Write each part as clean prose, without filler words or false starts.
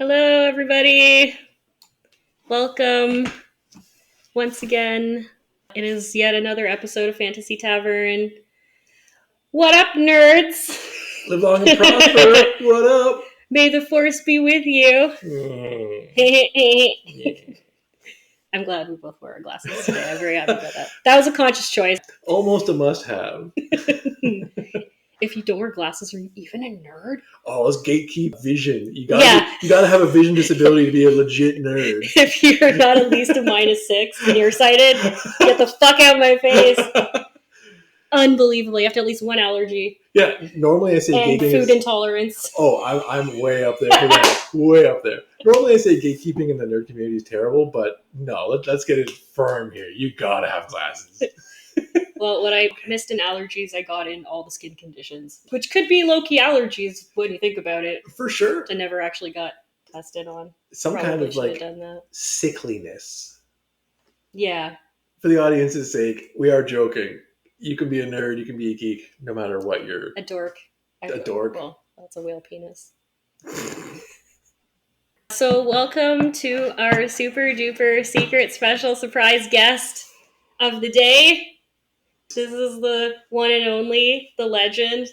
Hello, everybody. Welcome once again. It is yet another episode of Fantasy Tavern. What up, nerds? Live long and prosper. What up? May the force be with you. I'm glad we both wore our glasses today. I'm very happy about that. That was a conscious choice. Almost a must-have. If you don't wear glasses, are you even a nerd? Oh, it's gatekeep vision. You gotta have a vision disability to be a legit nerd. If you're not at least a -6 and you're sighted, get the fuck out of my face. Unbelievable. You have to have at least one allergy. Yeah, normally I say and gatekeeping food intolerance. Oh, I'm way up there for that. Way up there. Normally I say gatekeeping in the nerd community is terrible, but no, let's get it firm here. You gotta have glasses. Well, when I missed in allergies, I got in all the skin conditions, which could be low-key allergies when you think about it. For sure. I never actually got tested on. Some kind of like sickliness. Yeah. For the audience's sake, we are joking. You can be a nerd, you can be a geek, no matter what you're... A dork. A dork. Well, that's a whale penis. So welcome to our super duper secret special surprise guest of the day. This is the one and only, the legend,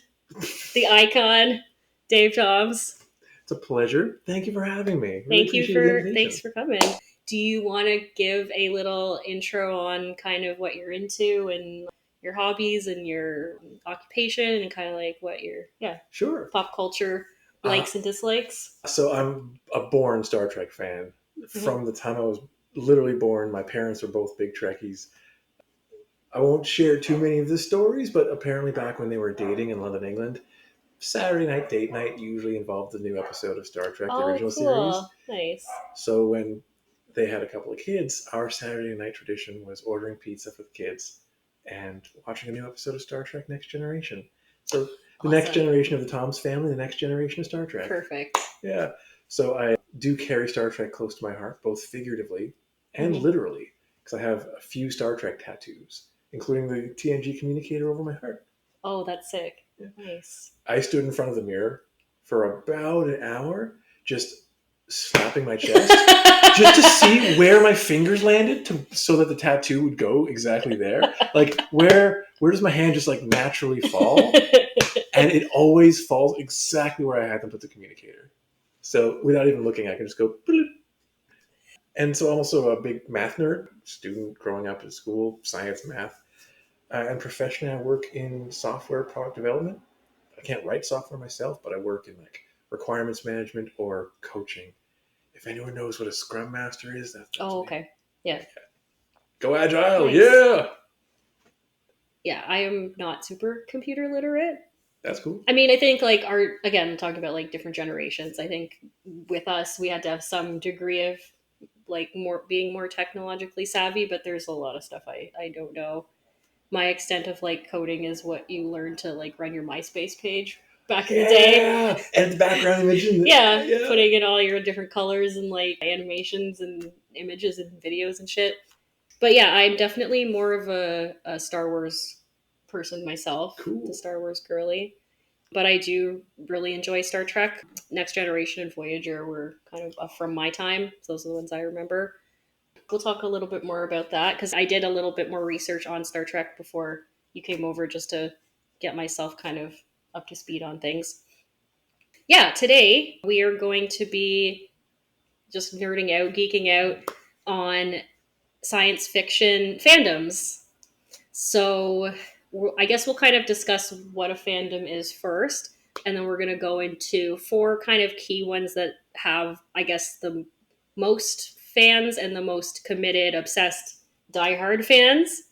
the icon, Dave Toms. It's a pleasure. Thank you for having me. Thanks for coming. Do you want to give a little intro on kind of what you're into and your hobbies and your occupation and kind of like what your sure pop culture likes and dislikes? So I'm a born Star Trek fan. From the time I was literally born, my parents were both big Trekkies. I won't share too many of the stories, but apparently back when they were dating in London, England, Saturday night date night usually involved a new episode of Star Trek, the original series. Nice. So when they had a couple of kids, our Saturday night tradition was ordering pizza for the kids and watching a new episode of Star Trek Next Generation. So the next generation of the Toms family, the next generation of Star Trek. Perfect. Yeah. So I do carry Star Trek close to my heart, both figuratively and literally, because I have a few Star Trek tattoos, including the TNG communicator over my heart. Oh, that's sick. Yeah. Nice. I stood in front of the mirror for about an hour, just slapping my chest, just to see where my fingers landed, so that the tattoo would go exactly there. Like, where does my hand just like naturally fall? And it always falls exactly where I had them put the communicator. So without even looking, I can just go. Bloop. And so I'm also a big math nerd, student growing up in school, science, math. And professionally, I work in software product development. I can't write software myself, but I work in like requirements management or coaching. If anyone knows what a Scrum Master is, that's me. Okay. Yeah. Go Agile, nice. Yeah! Yeah, I am not super computer literate. That's cool. I mean, I think like talking about like different generations, I think with us, we had to have some degree of like being more technologically savvy, but there's a lot of stuff I don't know. My extent of like coding is what you learn to like run your MySpace page back in the day. And the background image. Yeah, putting in all your different colors and like animations and images and videos and shit. But yeah, I'm definitely more of a Star Wars person myself. Cool. The Star Wars girly. But I do really enjoy Star Trek. Next Generation and Voyager were kind of from my time. So those are the ones I remember. We'll talk a little bit more about that because I did a little bit more research on Star Trek before you came over just to get myself kind of up to speed on things. Yeah, today we are going to be just nerding out, geeking out on science fiction fandoms. So I guess we'll kind of discuss what a fandom is first, and then we're going to go into 4 kind of key ones that have, I guess, the most fans and the most committed, obsessed, diehard fans.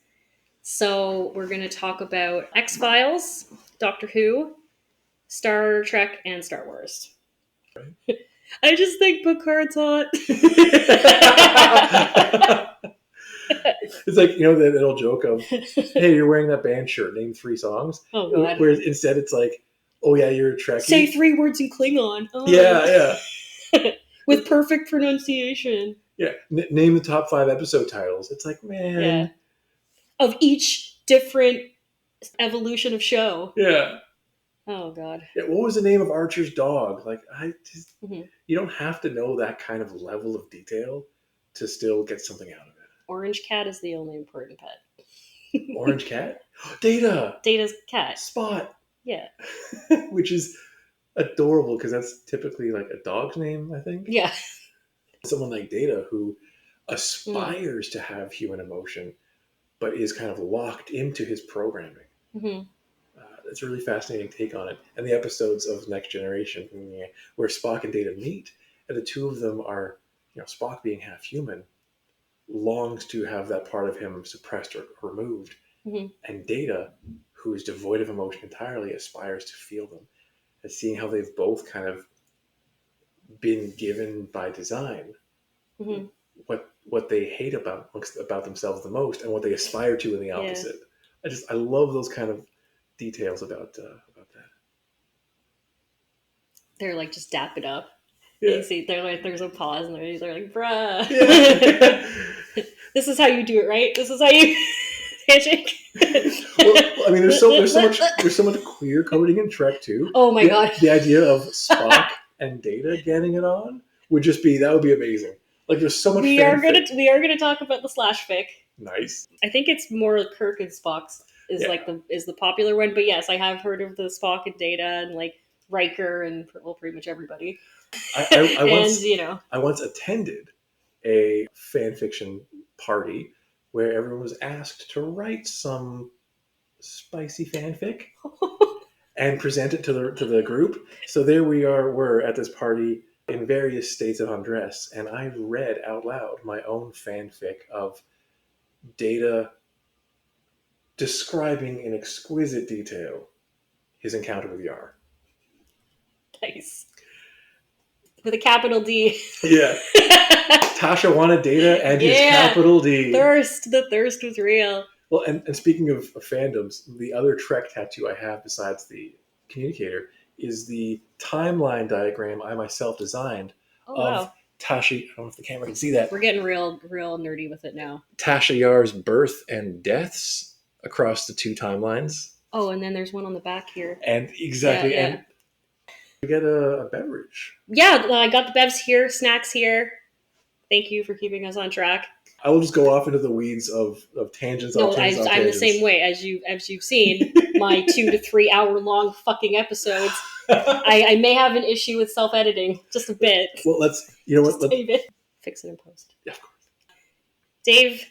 So we're going to talk about X-Files, Doctor Who, Star Trek, and Star Wars. Right. I just think Picard's hot. It's like, you know, that old joke of, hey, you're wearing that band shirt, name 3 songs. Oh, God. Whereas instead it's like, oh, yeah, you're a Trekkie. Say 3 words in Klingon. Oh. Yeah. With perfect pronunciation. Yeah, name the top 5 episode titles. It's like, man. Yeah. Of each different evolution of show. Yeah. Oh God. Yeah, what was the name of Archer's dog? Like, Hmm. you don't have to know that kind of level of detail to still get something out of it. Orange cat is the only important pet. Orange cat? Data! Data's cat. Spot! Yeah. Which is adorable because that's typically like a dog's name, I think. Yeah. Someone like Data who Mm. aspires to have human emotion, but is kind of locked into his programming. Hmm. It's a really fascinating take on it. And the episodes of Next Generation, where Spock and Data meet, and the two of them are, Spock being half human, longs to have that part of him suppressed or removed. Hmm. And Data, who is devoid of emotion entirely, aspires to feel them. And seeing how they've both kind of been given by design Hmm. what they hate about themselves the most, and what they aspire to in the Yeah. opposite. I love those kind of details about that. They're like, just dap it up. Yeah. You see, they're like, there's a pause, and they're like, bruh. Yeah. This is how you do it, right? This is how you handshake. Well, I mean, there's so much queer coding in Trek too. Oh my God. The idea of Spock and Data getting it on would be amazing. Like, there's so much. We are gonna talk about the slash fic. Nice. I think it's more Kirk and Spock's is Yeah. like the popular one, but yes, I have heard of the Spock and Data and like Riker and pretty much everybody. I once attended a fan fiction party where everyone was asked to write some spicy fanfic and present it to the group. So there we're at this party in various states of undress, and I read out loud my own fanfic of Data describing in exquisite detail his encounter with Yar. Nice. With a capital D. Yeah. Tasha wanted Data and his capital D. The thirst was real. Well, and speaking of fandoms, the other Trek tattoo I have besides the communicator is the timeline diagram I myself designed of Tasha. I don't know if the camera can see that. We're getting real nerdy with it now. Tasha Yar's birth and deaths across the two timelines. Oh, and then there's one on the back here. And exactly, yeah. And we get a beverage. Yeah, I got the bevs here, snacks here. Thank you for keeping us on track. I will just go off into the weeds of tangents. No, I'm the same way as you've seen my 2 to 3 hour long fucking episodes. I may have an issue with self editing, just a bit. Well, let's fix it in post. Yeah, of course. Dave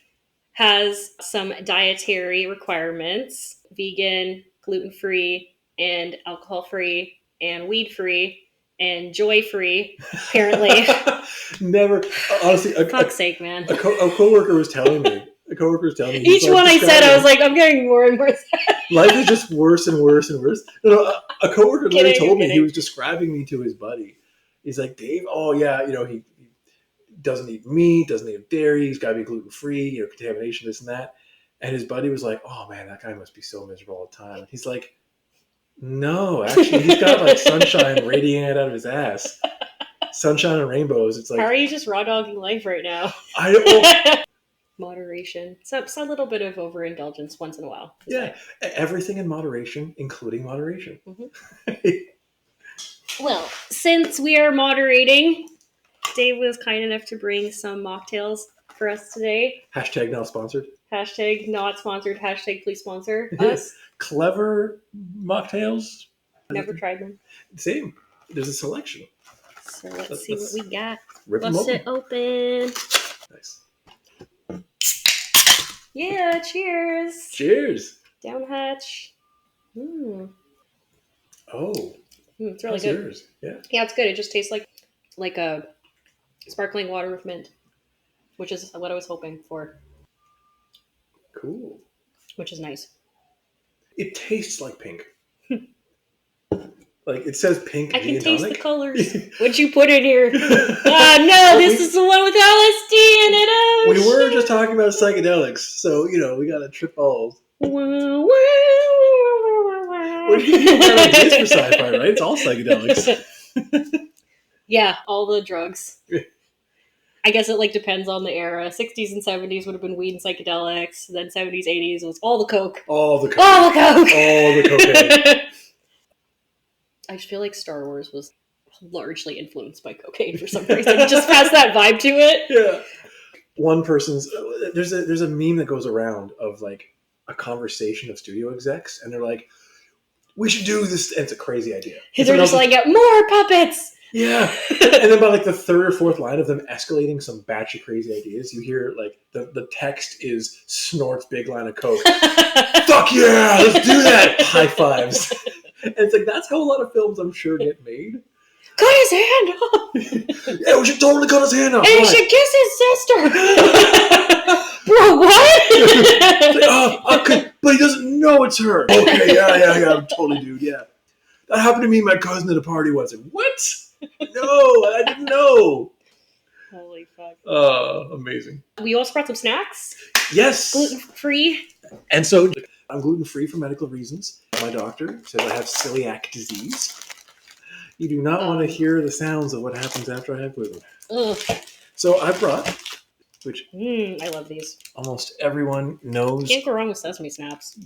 has some dietary requirements: vegan, gluten free, and alcohol free, and weed free. And joy free, apparently. Never, honestly. Fuck's sake, man. A coworker was telling me. Each one I said, I was like, I'm getting more and more sad. Life is just worse and worse and worse. No, a coworker literally told me, he was describing me to his buddy. He's like, Dave, oh yeah, he doesn't eat meat, doesn't eat dairy, he's got to be gluten free, contamination, this and that. And his buddy was like, oh man, that guy must be so miserable all the time. And he's like, no, actually, he's got like sunshine radiating out of his ass. Sunshine and rainbows. It's like, how are you just raw dogging life right now? I don't know. Moderation. So it's a little bit of overindulgence once in a while. Yeah, everything in moderation, including moderation. Mm-hmm. Well, since we are moderating, Dave was kind enough to bring some mocktails for us today. Hashtag not sponsored. Hashtag not sponsored. Hashtag please sponsor us. Clever mocktails. Never tried them. Same. There's a selection. So let's see what we got. Bust it open. Nice. Yeah, cheers. Cheers. Down hatch. Oh. It's really good. Yours? Yeah. Yeah, it's good. It just tastes like a sparkling water with mint, which is what I was hoping for. Cool. Which is nice. It tastes like pink. Like, it says pink. I can taste the colors. What'd you put in here? No, this is the one with LSD in it. Oh, we were just talking about psychedelics, so we got to trip balls. What do you think it is for sci-fi, right? It's all psychedelics. Yeah, all the drugs. I guess it depends on the era. 60s and 70s would have been weed and psychedelics. Then 70s, 80s was all the coke. All the coke. All the coke. All the cocaine. I just feel like Star Wars was largely influenced by cocaine for some reason. It just has that vibe to it. Yeah. One person's there's a meme that goes around of like a conversation of studio execs, and they're like, "We should do this." And it's a crazy idea. They're just like, more puppets. Yeah. And then by like the third or fourth line of them escalating some batshit crazy ideas, you hear like the text is Snort's big line of coke. Fuck yeah, let's do that. High fives. And it's like that's how a lot of films, I'm sure, get made. Cut his hand off. Yeah, we should totally cut his hand off. And he should kiss his sister. Bro, what? Like, but he doesn't know it's her. Okay, yeah, totally, dude. Yeah, that happened to me and my cousin at a party once. Like, what? No, I didn't know. Holy fuck. Amazing. We also brought some snacks. Yes. Gluten-free. And so I'm gluten-free for medical reasons. My doctor says I have celiac disease. You do not want to hear the sounds of what happens after I have gluten. Ugh. So I brought, which I love these. almost everyone knows. Can't go wrong with sesame snaps.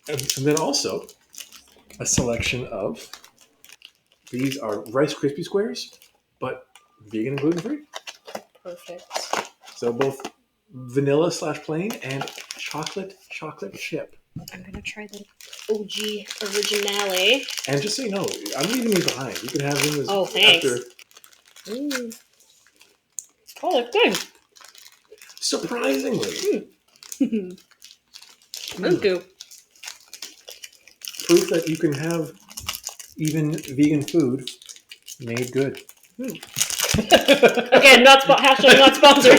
And then also a selection of, these are Rice Krispie Squares, but vegan and gluten-free. Perfect. So both vanilla / plain and chocolate chip. I'm going to try the OG Originale. And just so you know, I'm leaving these behind. You can have them as thanks. after. Oh, that's good. Surprisingly. Thank you. Proof that you can have even vegan food made good. Again, hashtag not sponsored.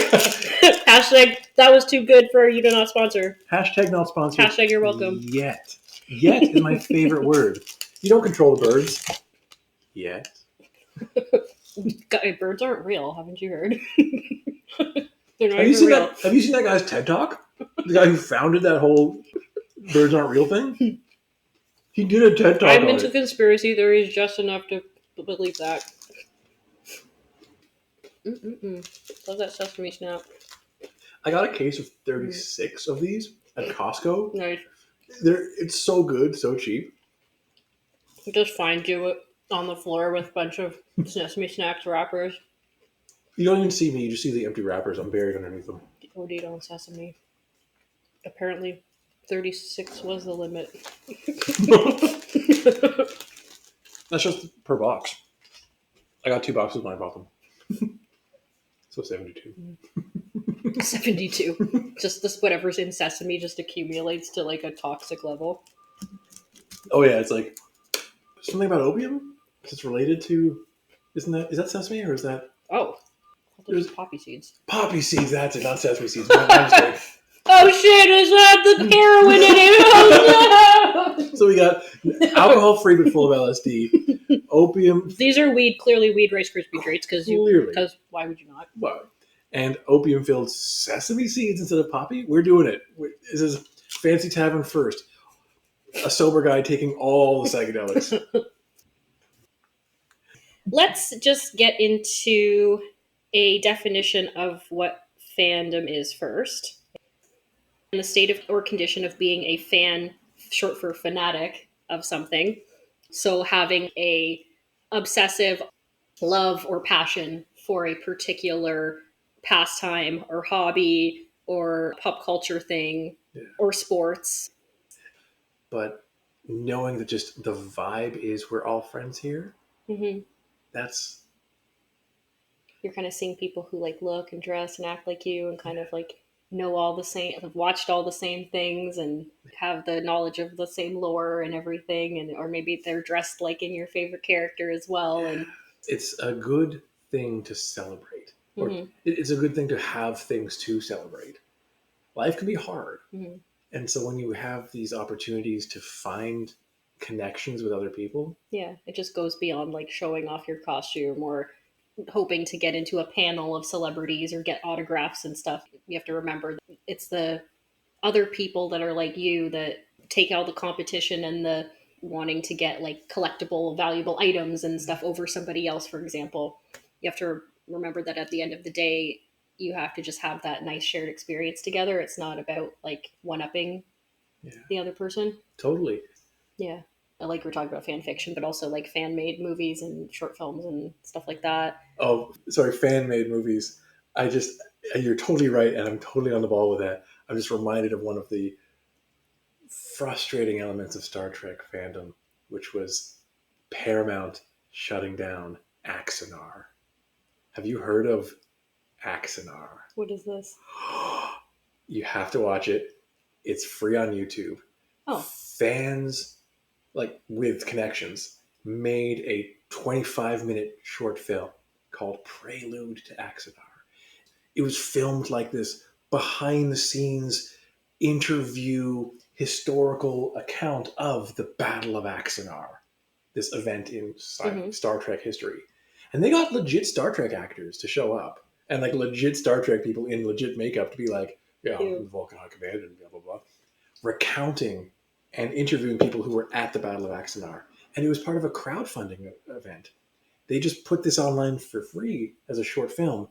Hashtag that was too good for you to not sponsor. Hashtag not sponsored. Hashtag you're welcome. Yet. Yet is my favorite word. You don't control the birds. Yet. Birds aren't real, haven't you heard? They're not Have you even real. Have you seen that guy's TED Talk? The guy who founded that whole birds aren't real thing? He did a TED Talk. I'm into conspiracy theories just enough to believe that. Love that sesame snap. I got a case of 36 of these at Costco. Nice. It's so good, so cheap. Just find you on the floor with a bunch of sesame snacks wrappers. You don't even see me, you just see the empty wrappers. I'm buried underneath them. OD'd on sesame. Apparently 36 was the limit. That's just per box. I got 2 boxes when I bought them. So 72. 72. Just this, whatever's in sesame just accumulates to like a toxic level. Oh yeah, it's like something about opium? It's related to, is that sesame or is that? Oh. There's poppy seeds. Poppy seeds, that's it, not sesame seeds. My mistake. Oh shit, is that the heroin in it? Oh no! So we got alcohol-free but full of LSD, opium. These are clearly weed Rice Krispie treats because why would you not? Wow. And opium-filled sesame seeds instead of poppy. We're doing it. This is Fantasy Tavern first. A sober guy taking all the psychedelics. Let's just get into a definition of what fandom is first. In the state of or condition of being a fan, short for fanatic of something. So having a obsessive love or passion for a particular pastime or hobby or pop culture thing or sports. But knowing that just the vibe is we're all friends here, that's... You're kind of seeing people who like look and dress and act like you and kind of like know all the same, have watched all the same things and have the knowledge of the same lore and everything, and or maybe they're dressed like in your favorite character as well. And it's a good thing to celebrate. Or it's a good thing to have things to celebrate. Life can be hard. And so when you have these opportunities to find connections with other people. Yeah, it just goes beyond like showing off your costume or hoping to get into a panel of celebrities or get autographs and stuff. You have to remember that it's the other people that are like you that take out the competition and the wanting to get like collectible, valuable items and stuff over somebody else, for example. You have to remember that at the end of the day, you have to just have that nice shared experience together. It's not about like one-upping the other person. Totally. Yeah. Like we're talking about fan fiction, but also like fan made movies and short films and stuff like that. Oh, sorry, fan made movies. I just, you're totally right, and I'm totally on the ball with that. I'm just reminded of one of the frustrating elements of Star Trek fandom, which was Paramount shutting down Axanar. Have you heard of Axanar? What is this? You have to watch it. It's free on YouTube. Oh. Fans, like with connections, made a 25-minute short film called Prelude to Axanar. It was filmed like this behind the scenes interview historical account of the Battle of Axanar, this event in Star Trek history. And they got legit Star Trek actors to show up and like legit Star Trek people in legit makeup to be like, yeah, I'm Vulcan High Command and blah, blah, blah, recounting and interviewing people who were at the Battle of Axanar. And it was part of a crowdfunding event. They just put this online for free as a short film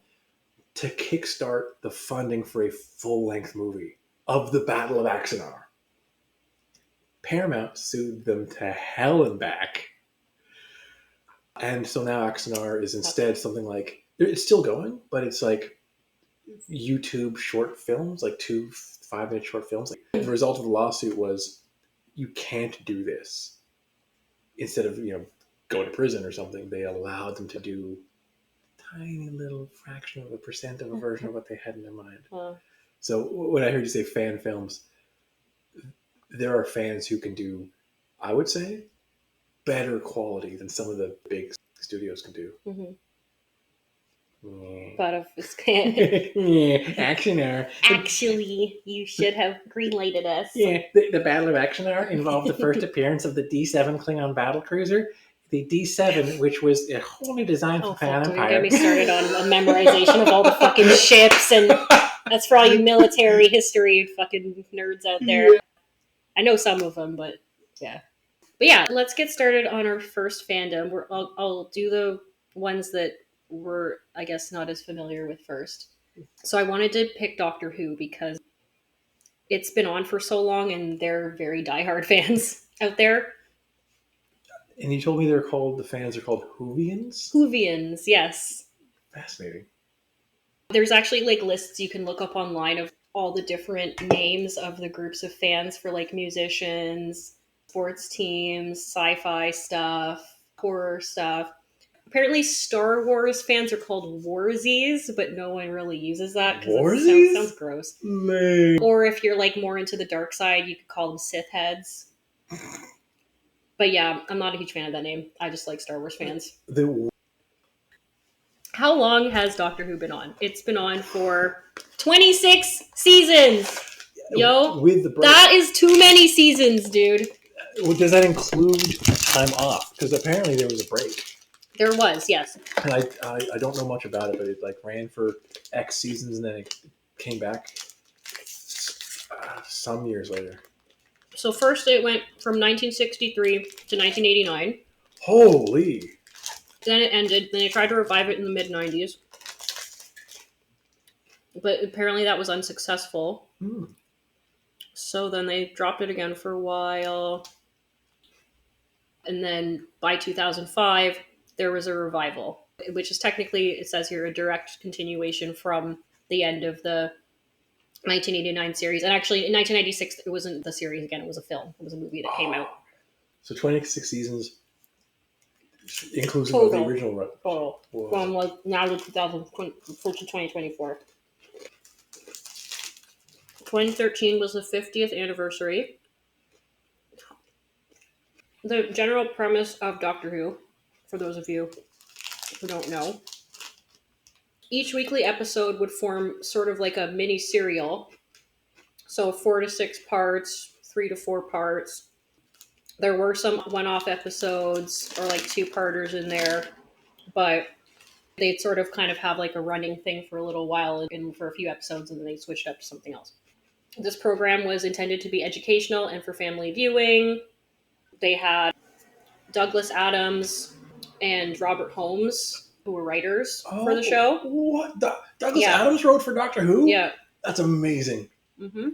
to kickstart the funding for a full-length movie of the Battle of Axanar. Paramount sued them to hell and back. And so now Axanar is instead something like, it's still going, but it's like YouTube short films, like 2 5-minute short films. The result of the lawsuit was, you can't do this. Instead of, going to prison or something, they allowed them to do a tiny little fraction of a percent of a version of what they had in their mind. So when I heard you say fan films, there are fans who can do, I would say, better quality than some of the big studios can do. But of Axanar. Actually, you should have greenlighted us. Yeah, the Battle of Axanar involved the first appearance of the D7 Klingon battlecruiser, the D7, which was a wholly designed for Fan Empire. Don't get me started on a memorization of all the fucking ships, and that's for all you military history fucking nerds out there. Yeah. I know some of them, but yeah. But yeah, let's get started on our first fandom. I'll do the ones that we're, I guess, not as familiar with first. So I wanted to pick Doctor Who because it's been on for so long and they're very diehard fans out there. And you told me the fans are called Whovians? Whovians, yes. Fascinating. There's actually like lists you can look up online of all the different names of the groups of fans for like musicians, sports teams, sci-fi stuff, horror stuff. Apparently Star Wars fans are called Warsies, but no one really uses that because it sounds gross. Lame. Or if you're like more into the dark side, you could call them Sith heads. But yeah, I'm not a huge fan of that name. I just like Star Wars fans. How long has Doctor Who been on? It's been on for 26 seasons. Yo, with the break. That is too many seasons, dude. Does that include time off? Because apparently there was a break. There was, yes. And I don't know much about it, but it like ran for X seasons and then it came back some years later. So first it went from 1963 to 1989. Holy! Then it ended. Then they tried to revive it in the mid-90s. But apparently that was unsuccessful. So then they dropped it again for a while. And then by 2005, there was a revival, which is technically, it says here, a direct continuation from the end of the 1989 series. And actually, in 1996, it wasn't the series again. It was a film. It was a movie that came out. So 26 seasons, inclusive of the original run. Total. From like now to 2024. 2013 was the 50th anniversary. The general premise of Doctor Who, for those of you who don't know, each weekly episode would form sort of like a mini serial. So 4 to 6 parts, 3 to 4 parts. There were some one-off episodes or like 2-parters in there, but they'd sort of kind of have like a running thing for a little while and for a few episodes, and then they switched up to something else. This program was intended to be educational and for family viewing. They had Douglas Adams and Robert Holmes, who were writers for the show. What? Douglas Adams wrote for Doctor Who? Yeah. That's amazing. Mm-hmm.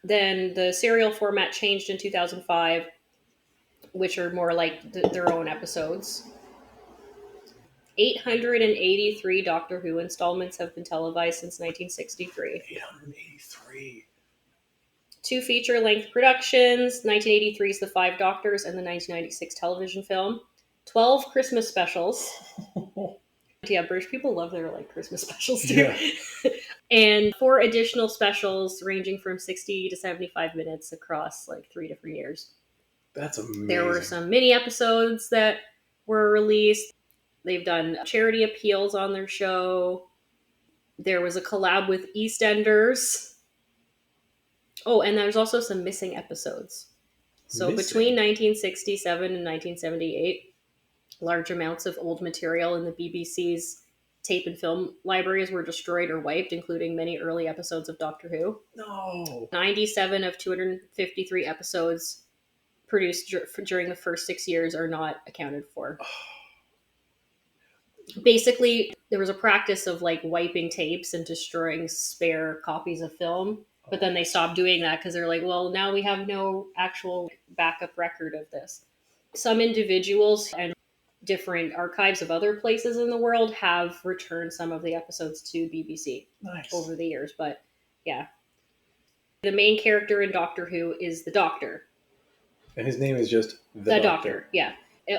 Then the serial format changed in 2005, which are more like their own episodes. 883 Doctor Who installments have been televised since 1963. 883. 2 feature-length productions. 1983's The Five Doctors and the 1996 television film. 12 Christmas specials. Yeah, British people love their like Christmas specials too. Yeah. And 4 additional specials ranging from 60 to 75 minutes across like 3 different years. That's amazing. There were some mini episodes that were released. They've done charity appeals on their show. There was a collab with EastEnders. Oh, and there's also some missing episodes. So between 1967 and 1978, large amounts of old material in the BBC's tape and film libraries were destroyed or wiped, including many early episodes of Doctor Who. No. 97 of 253 episodes produced during the first 6 years are not accounted for. Basically, there was a practice of like wiping tapes and destroying spare copies of film, but then they stopped doing that because they're like, well, now we have no actual backup record of this. Some individuals and different archives of other places in the world have returned some of the episodes to BBC over the years, but yeah. The main character in Doctor Who is the Doctor. And his name is just the Doctor. Yeah.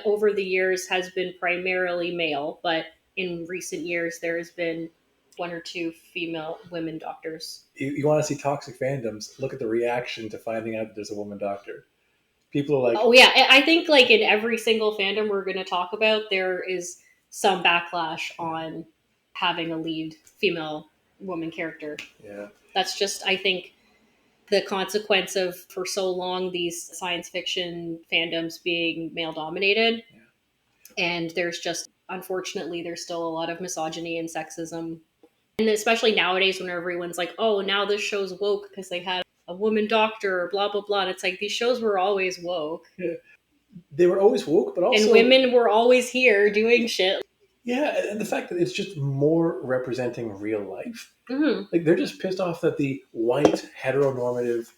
Over the years has been primarily male, but in recent years there has been 1 or 2 female women doctors. You want to see toxic fandoms, look at the reaction to finding out that there's a woman doctor. People are like... Oh yeah, I think like in every single fandom we're going to talk about, there is some backlash on having a lead female woman character. Yeah. That's just, I think, the consequence of, for so long, these science fiction fandoms being male dominated. Yeah. And there's just, unfortunately, there's still a lot of misogyny and sexism. And especially nowadays when everyone's like, oh, now this show's woke because they had a woman doctor or blah, blah, blah. And it's like, these shows were always woke. Yeah. They were always woke, but also... And women were always here doing shit. Yeah, and the fact that it's just more representing real life. Mm-hmm. Like, they're just pissed off that the white, heteronormative,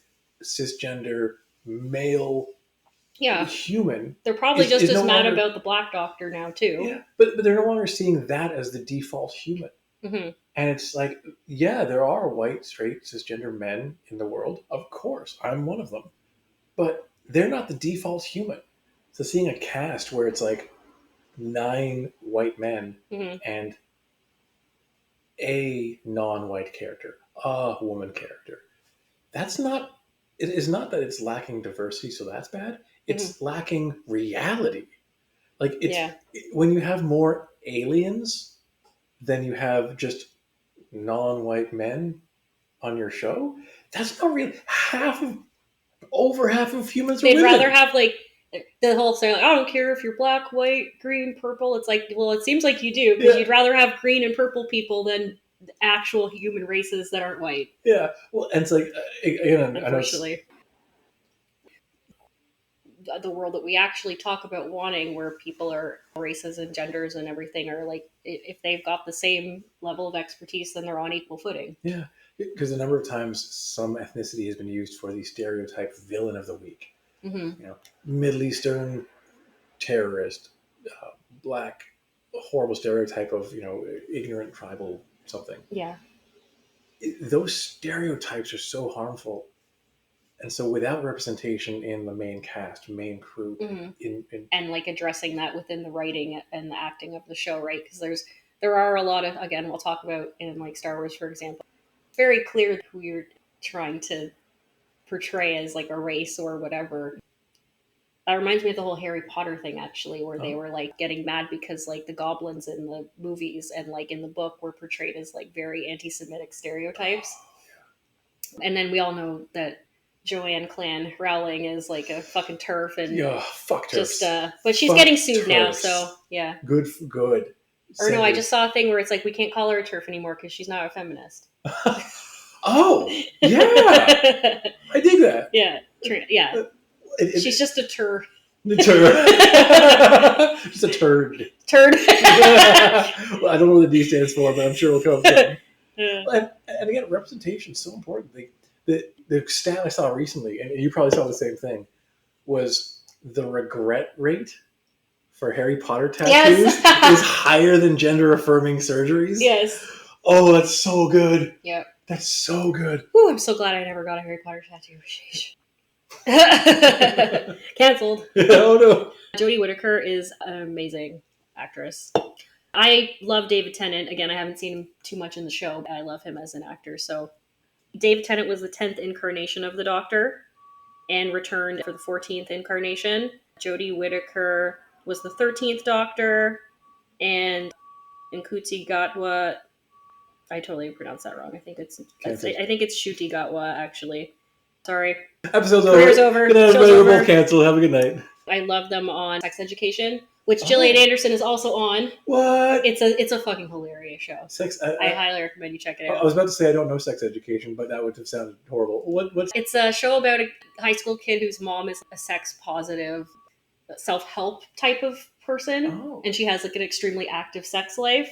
cisgender, male human... They're probably just as mad about the black doctor now, too. Yeah, but they're no longer seeing that as the default human. Mm-hmm. And it's like, yeah, there are white, straight, cisgender men in the world. Of course, I'm one of them. But they're not the default human. So seeing a cast where it's like 9 white men and a non-white character, a woman character, that's not... It is not that it's lacking diversity, so that's bad. It's lacking reality. Like, it's when you have more aliens than you have just non-white men on your show, that's not real. Over half of humans are They'd women. rather have, like, the whole saying, like, I don't care if you're black, white, green, purple. It's like, well, it seems like you do, because you'd rather have green and purple people than actual human races that aren't white. Yeah. Well, and it's like, again, unfortunately, the world that we actually talk about wanting, where people are races and genders and everything are like, if they've got the same level of expertise, then they're on equal footing. Yeah. Because a number of times some ethnicity has been used for the stereotype villain of the week. Mm-hmm. You know, Middle Eastern terrorist, black, horrible stereotype of, you know, ignorant tribal something. Yeah. Those stereotypes are so harmful. And so without representation in the main cast, main crew, and like addressing that within the writing and the acting of the show, right? Because there are a lot of, again, we'll talk about in like Star Wars, for example, it's very clear who you're trying to portray as like a race or whatever. That reminds me of the whole Harry Potter thing, actually, where they were like getting mad because like the goblins in the movies and like in the book were portrayed as like very anti-Semitic stereotypes. And then we all know that Joanne Clan Rowling is like a fucking TERF and fuck TERFs. But she's getting sued now, so yeah. Good. Or no, I just saw a thing where it's like we can't call her a TERF anymore because she's not a feminist. Oh, yeah. I dig that. Yeah. She's just a turd. Just a turd. Well, I don't know what the D stands for, but I'm sure it'll come from. And again, representation is so important. The stat I saw recently, and you probably saw the same thing, was the regret rate for Harry Potter tattoos Yes. is higher than gender affirming surgeries. Yes. Oh, that's so good. Yep. That's so good. Whew, I'm so glad I never got a Harry Potter tattoo. Cancelled. Oh no. Jodie Whittaker is an amazing actress. I love David Tennant. Again, I haven't seen him too much in the show, but I love him as an actor. So David Tennant was the 10th incarnation of the Doctor and returned for the 14th incarnation. Jodie Whittaker was the 13th Doctor, and Nkuti Gatwa, I totally pronounced that wrong. I think it's Shuti Gatwa, actually. Sorry. Episode's Career's over. over. Good night, Show's everybody. We're over. both canceled. Have a good night. I love them on Sex Education, which Gillian Anderson is also on. What? It's a fucking hilarious show. I highly recommend you check it out. I was about to say I don't know Sex Education, but that would have sounded horrible. What's It's a show about a high school kid whose mom is a sex positive, self-help type of person, and she has like an extremely active sex life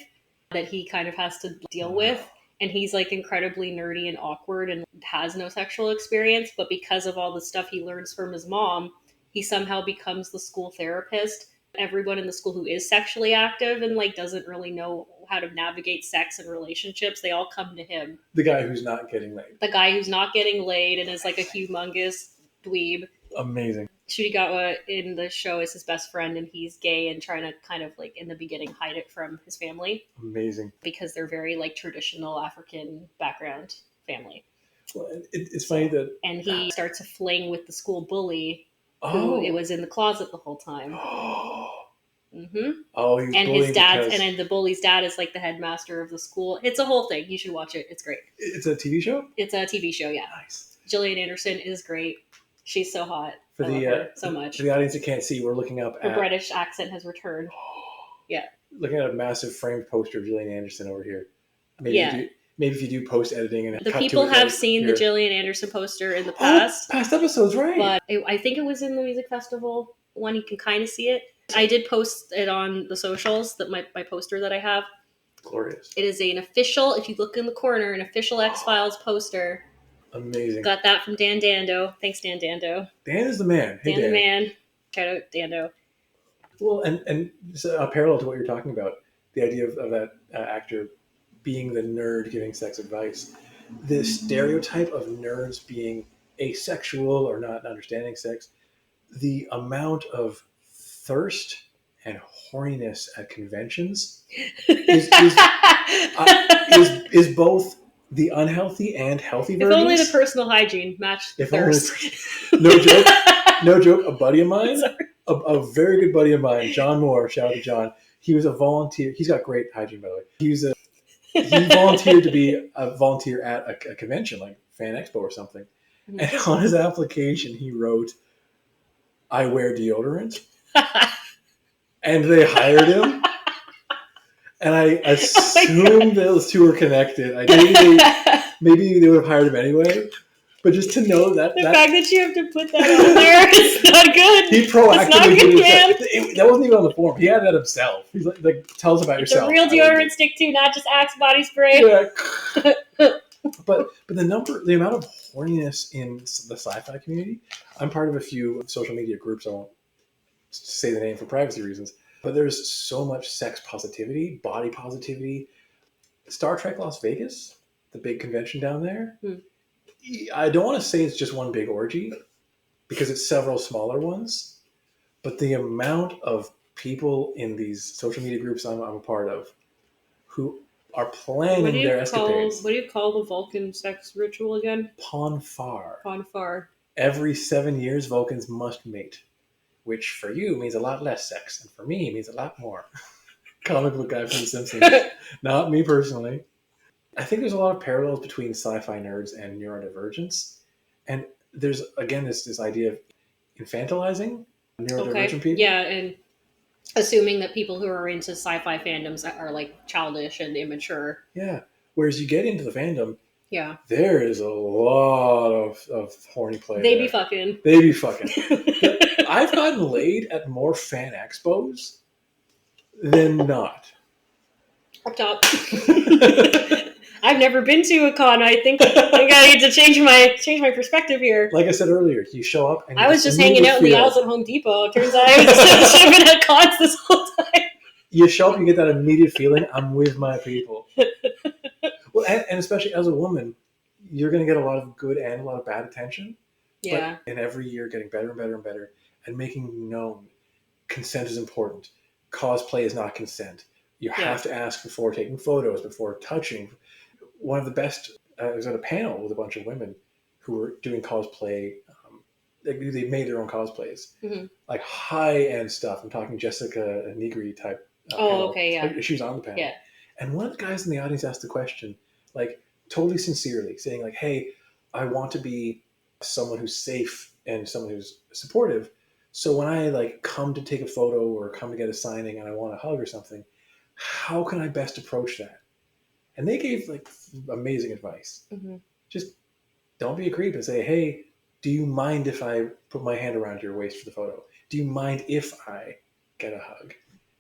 that he kind of has to deal with. And he's like incredibly nerdy and awkward and has no sexual experience, but because of all the stuff he learns from his mom, he somehow becomes the school therapist. Everyone in the school who is sexually active and like doesn't really know how to navigate sex and relationships, they all come to him. The guy who's not getting laid. The guy who's not getting laid and is like a humongous dweeb. Amazing. Shuti Gatwa in the show is his best friend, and he's gay and trying to kind of like in the beginning hide it from his family. Amazing. Because they're very like traditional African background family. Well, it's funny that... And he starts a fling with the school bully who it was in the closet the whole time. Mm-hmm. Oh, he's and his dad, and then the bully's dad is like the headmaster of the school. It's a whole thing. You should watch it. It's great. It's a TV show? It's a TV show, yeah. Nice. Gillian Anderson is great. She's so hot. For I love her so much. For the audience that can't see, we're looking up her British accent has returned. Yeah. Looking at a massive framed poster of Gillian Anderson over here. Maybe if you do post editing and the people have seen the Gillian Anderson poster in the past. Past episodes, right? But I think it was in the music festival one. You can kind of see it. I did post it on the socials, that my poster that I have. Glorious. It is an official, if you look in the corner, an official X-Files poster. Amazing. Got that from Dan Dando. Thanks, Dan Dando. Dan is the man. Hey, Dan the man. Shout out Dando. Well, and so a parallel to what you're talking about, the idea of that actor being the nerd giving sex advice. The stereotype of nerds being asexual or not understanding sex, the amount of thirst and horniness at conventions is both the unhealthy and healthy versions. If only the personal hygiene matched the thirst. No joke. A buddy of mine, a very good buddy of mine, John Moore, shout out to John. He was a volunteer. He's got great hygiene, by the way. He volunteered to be a volunteer at a convention, like Fan Expo or something. Mm-hmm. And on his application, he wrote, "I wear deodorant." And they hired him. And I assume those two were connected. Maybe they would have hired him anyway. But just to know that... The fact that you have to put that on there is not good. He proactively did it. That wasn't even on the form. He had that himself. He's like tell us about yourself. It's a real deodorant stick too, not just Axe body spray. Yeah. But the amount of horniness in the sci-fi community, I'm part of a few social media groups. I won't say the name for privacy reasons. But there's so much sex positivity, body positivity. Star Trek Las Vegas, the big convention down there. I don't want to say it's just one big orgy because it's several smaller ones. But the amount of people in these social media groups I'm a part of who are planning their escapades. What do you call the Vulcan sex ritual again? Ponfar. Ponfar. Every 7 years, Vulcans must mate. Which for you means a lot less sex, and for me means a lot more. Comic book guy from The Simpsons. Not me personally. I think there's a lot of parallels between sci-fi nerds and neurodivergence. And there's, again, this idea of infantilizing neurodivergent people. Yeah, and assuming that people who are into sci-fi fandoms are like childish and immature. Yeah. Whereas you get into the fandom, yeah, there is a lot of horny play. They be fucking. I've gotten laid at more fan expos than not. Up top. I've never been to a con. I think I need to change my perspective here. Like I said earlier, you show up and I was just hanging out in the aisles at Home Depot. Turns out I was been at cons this whole time. You show up, you get that immediate feeling, I'm with my people. Well, and especially as a woman, you're going to get a lot of good and a lot of bad attention. Yeah. But in every year, getting better and better and better, and making known consent is important. Cosplay is not consent. You have to ask before taking photos, before touching. One of the best, I was at a panel with a bunch of women who were doing cosplay. They made their own cosplays, like high-end stuff. I'm talking Jessica Negri type. Panel. Okay, yeah. She was on the panel. Yeah. And one of the guys in the audience asked the question, like totally sincerely, saying like, hey, I want to be someone who's safe and someone who's supportive. So when I like come to take a photo or come to get a signing and I want a hug or something, how can I best approach that? And they gave like amazing advice. Just don't be a creep and say, hey, do you mind if I put my hand around your waist for the photo? Do you mind if I get a hug?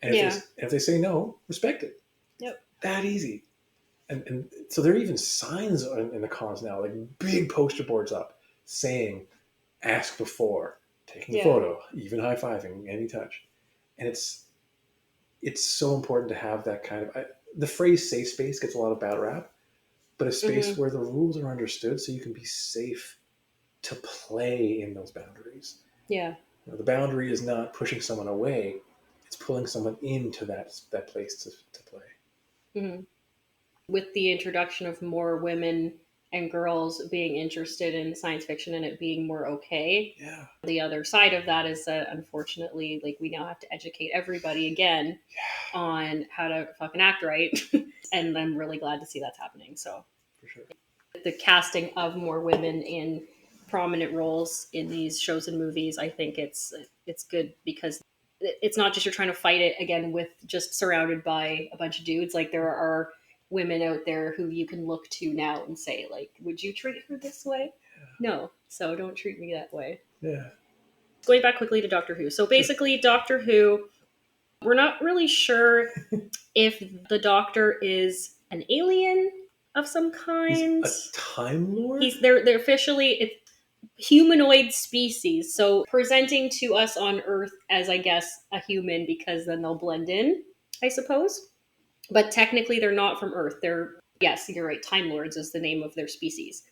And if they say no, respect it. Yep. That easy. And so there are even signs in the cons now, like big poster boards up saying, ask before taking a photo, even high-fiving, any touch. And it's so important to have that kind of, the phrase safe space gets a lot of bad rap, but a space where the rules are understood so you can be safe to play in those boundaries. Yeah. The boundary is not pushing someone away, it's pulling someone into that place to play. With the introduction of more women and girls being interested in science fiction and it being more okay. Yeah. The other side of that is that unfortunately, like, we now have to educate everybody again on how to fucking act right. And I'm really glad to see that's happening. So For sure. The casting of more women in prominent roles in these shows and movies, I think it's good because it's not just you're trying to fight it again with just surrounded by a bunch of dudes. Like, there are women out there who you can look to now and say, like, would you treat her this way? No, so don't treat me that way. Yeah. Going back quickly to Doctor Who. So basically, Doctor Who, we're not really sure if the Doctor is an alien of some kind. He's a Time Lord? They're officially humanoid species. So presenting to us on Earth as, I guess, a human, because then they'll blend in, I suppose. But technically they're not from Earth. They're, yes, you're right, Time Lords is the name of their species.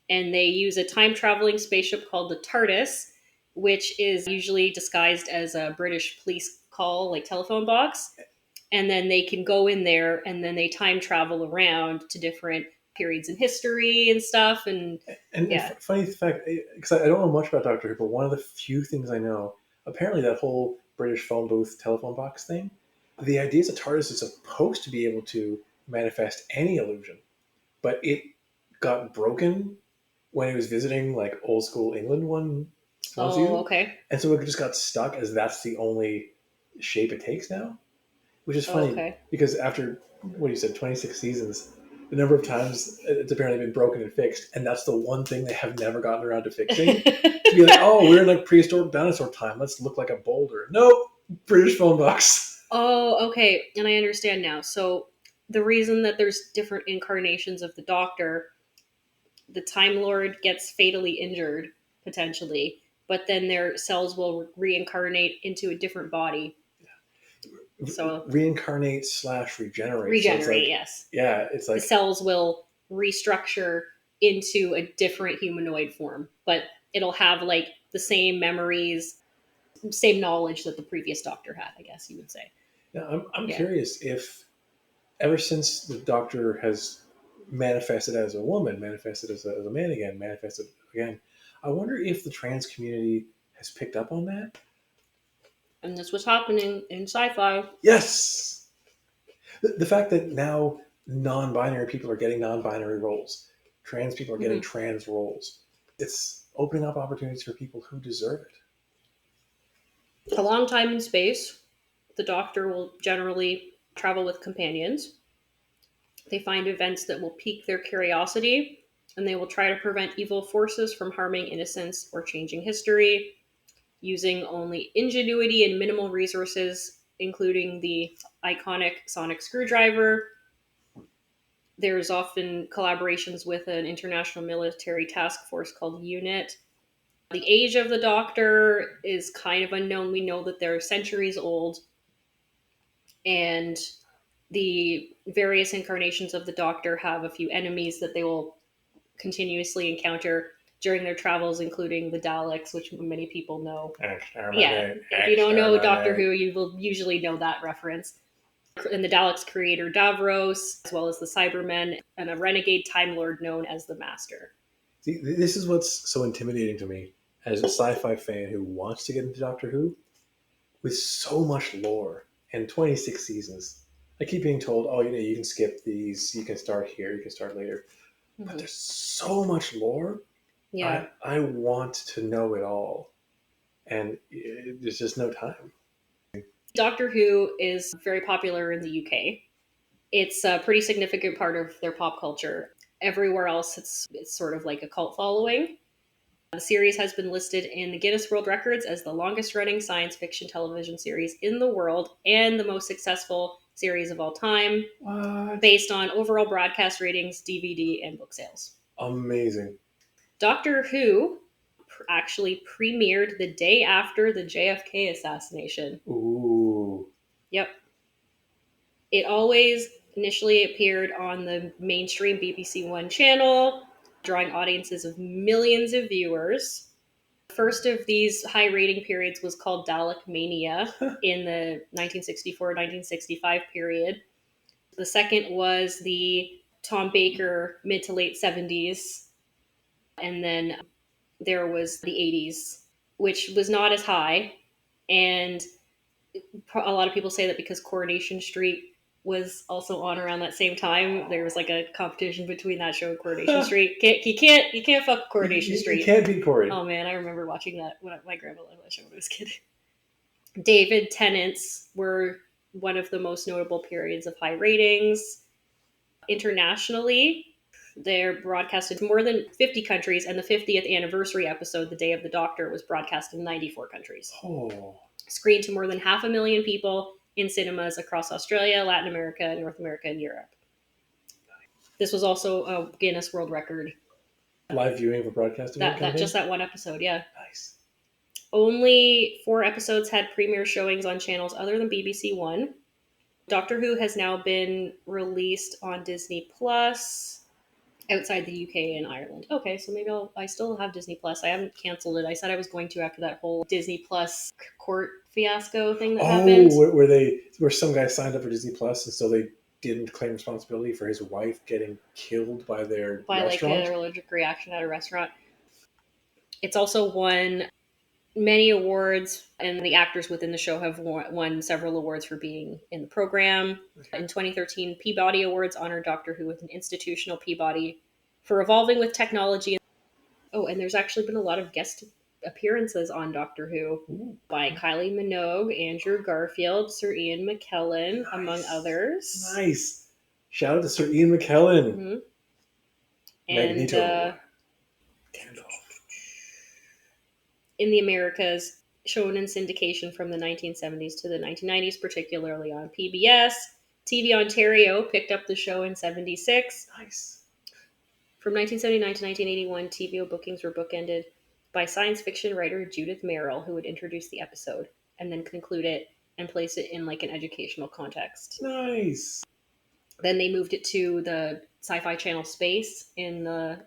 And they use a time-traveling spaceship called the TARDIS, which is usually disguised as a British police call, like telephone box. And then they can go in there and then they time travel around to different periods in history and stuff. And funny fact, because I don't know much about Doctor Who, but one of the few things I know, apparently that whole British phone booth telephone box thing, the idea is that TARDIS is supposed to be able to manifest any illusion, but it got broken when it was visiting like old school England one season. Okay. And so it just got stuck as that's the only shape it takes now, which is funny because after what you said, 26 seasons, the number of times it's apparently been broken and fixed, and that's the one thing they have never gotten around to fixing. To be like, oh, we're in like prehistoric dinosaur time, let's look like a boulder. Nope, British phone box. Oh, okay, and I understand now. So the reason that there's different incarnations of the Doctor, the Time Lord gets fatally injured, potentially, but then their cells will reincarnate into a different body. So reincarnate / regenerate. Regenerate, so like, yes. Yeah, it's like the cells will restructure into a different humanoid form, but it'll have like the same memories, same knowledge that the previous Doctor had, I guess you would say. Yeah, I'm curious if ever since the Doctor has manifested as a woman, manifested as a man again, manifested again, I wonder if the trans community has picked up on that. And that's what's happening in sci-fi. Yes! The fact that now non-binary people are getting non-binary roles, trans people are getting trans roles, it's opening up opportunities for people who deserve it. A long time in space, the Doctor will generally travel with companions. They find events that will pique their curiosity, and they will try to prevent evil forces from harming innocents or changing history, using only ingenuity and minimal resources, including the iconic sonic screwdriver. There's often collaborations with an international military task force called UNIT. The age of the Doctor is kind of unknown. We know that they're centuries old, and the various incarnations of the Doctor have a few enemies that they will continuously encounter during their travels, including the Daleks, which many people know. Yeah, if you don't know Doctor Who, you will usually know that reference. And the Daleks' creator Davros, as well as the Cybermen, and a renegade Time Lord known as the Master. See, this is what's so intimidating to me as a sci-fi fan who wants to get into Doctor Who, with so much lore and 26 seasons. I keep being told, oh, you can skip these, you can start here, you can start later. But there's so much lore. Yeah. I want to know it all. And there's just no time. Doctor Who is very popular in the UK. It's a pretty significant part of their pop culture. Everywhere else, it's sort of like a cult following. The series has been listed in the Guinness World Records as the longest running science fiction television series in the world and the most successful series of all time. What? Based on overall broadcast ratings, DVD, and book sales. Amazing. Doctor Who actually premiered the day after the JFK assassination. Ooh. Yep. It always initially appeared on the mainstream BBC One channel, drawing audiences of millions of viewers. The first of these high rating periods was called Dalek Mania in the 1964-1965 period. The second was the Tom Baker mid to late 70s. And then there was the 80s, which was not as high. And a lot of people say that because Coronation Street was also on around that same time, there was like a competition between that show and Coronation Street. You can't fuck Coronation Street. You can't beat Corey. Oh man, I remember watching that when my grandma loved that show when I was a kid. David Tennant's were one of the most notable periods of high ratings. Internationally, they're broadcasted in more than 50 countries, and the 50th anniversary episode, The Day of the Doctor, was broadcast in 94 countries. Oh. Screened to more than 500,000 people in cinemas across Australia, Latin America, North America, and Europe. This was also a Guinness World Record. Live viewing of a broadcast event? Just that one episode, yeah. Nice. Only 4 episodes had premiere showings on channels other than BBC One. Doctor Who has now been released on Disney Plus outside the UK and Ireland. Okay, so maybe I still have Disney Plus. I haven't canceled it. I said I was going to after that whole Disney Plus court fiasco thing that happened. Where some guy signed up for Disney Plus and so they didn't claim responsibility for his wife getting killed by their restaurant? Like an allergic reaction at a restaurant. It's also won many awards, and the actors within the show have won several awards for being in the program. In 2013, Peabody Awards honored Doctor Who with an institutional Peabody for evolving with technology. Oh, and there's actually been a lot of guest appearances on Doctor Who by Kylie Minogue, Andrew Garfield, Sir Ian McKellen, among others. Nice. Shout out to Sir Ian McKellen. Mm-hmm. Magneto. And in the Americas, shown in syndication from the 1970s to the 1990s, particularly on PBS. TV Ontario picked up the show in 76. Nice. From 1979 to 1981, TVO bookings were bookended by science fiction writer Judith Merrill, who would introduce the episode and then conclude it and place it in like an educational context. Nice. Then they moved it to the Sci-Fi Channel Space in the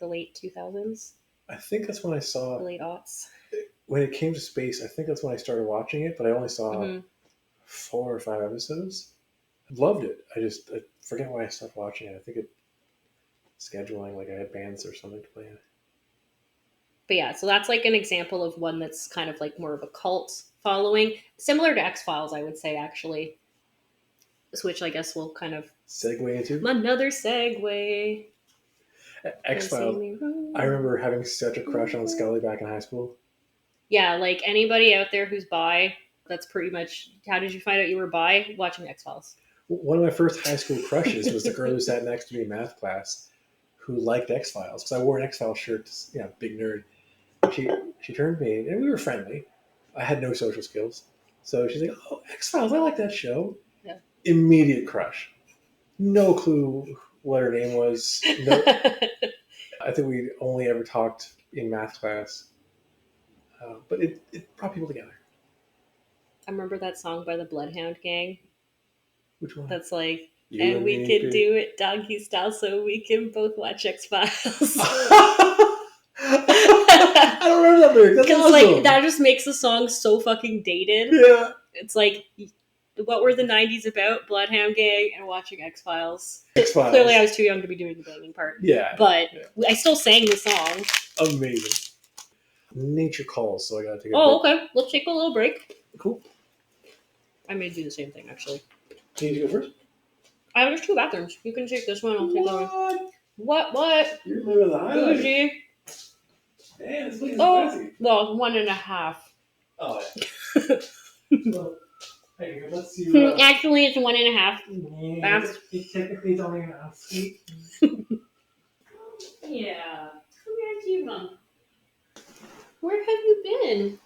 late 2000s. I think that's when I saw the late aughts. When it came to Space, I think that's when I started watching it, but I only saw 4 or 5 episodes. I loved it. I forget why I stopped watching it. I think scheduling, like I had bands or something to play in. But yeah, so that's like an example of one that's kind of like more of a cult following, similar to X-Files, I would say, actually. Which I guess we'll kind of segue into another segue. X-Files. I remember having such a crush on Scully back in high school. Yeah, like anybody out there who's bi, that's pretty much. How did you find out you were bi? Watching X-Files. One of my first high school crushes was the girl who sat next to me in math class, who liked X-Files because I wore an X-Files shirt. Big nerd. She turned to me and we were friendly. I had no social skills, so she's like, "Oh, X-Files! I like that show." Yeah. Immediate crush. No clue what her name was. No, I think we only ever talked in math class. But it brought people together. I remember that song by the Bloodhound Gang. Which one? That's like, You and we me, can babe. do it doggy style so we can both watch X-Files. I don't remember that lyric. That's Because awesome. like that just makes the song so fucking dated. Yeah. It's like, what were the 90s about? Bloodhound Gang and watching X-Files. X-Files. Clearly I was too young to be doing the banging part. Yeah. But I still sang the song. Amazing. Nature calls, so I gotta take a Oh, break. okay. Let's take a little break. Cool. I may do the same thing, actually. Can you go first? There's 2 bathrooms. You can take this one, I'll take that one. What? You remember the highlight? Bougie. Man, this place is Oh, fancy. well, 1.5. Oh, yeah. Well, hey, let's see. Actually, it's 1.5. Yeah, technically it's only an half sweet. Yeah. Come here, Mom. Where have you been?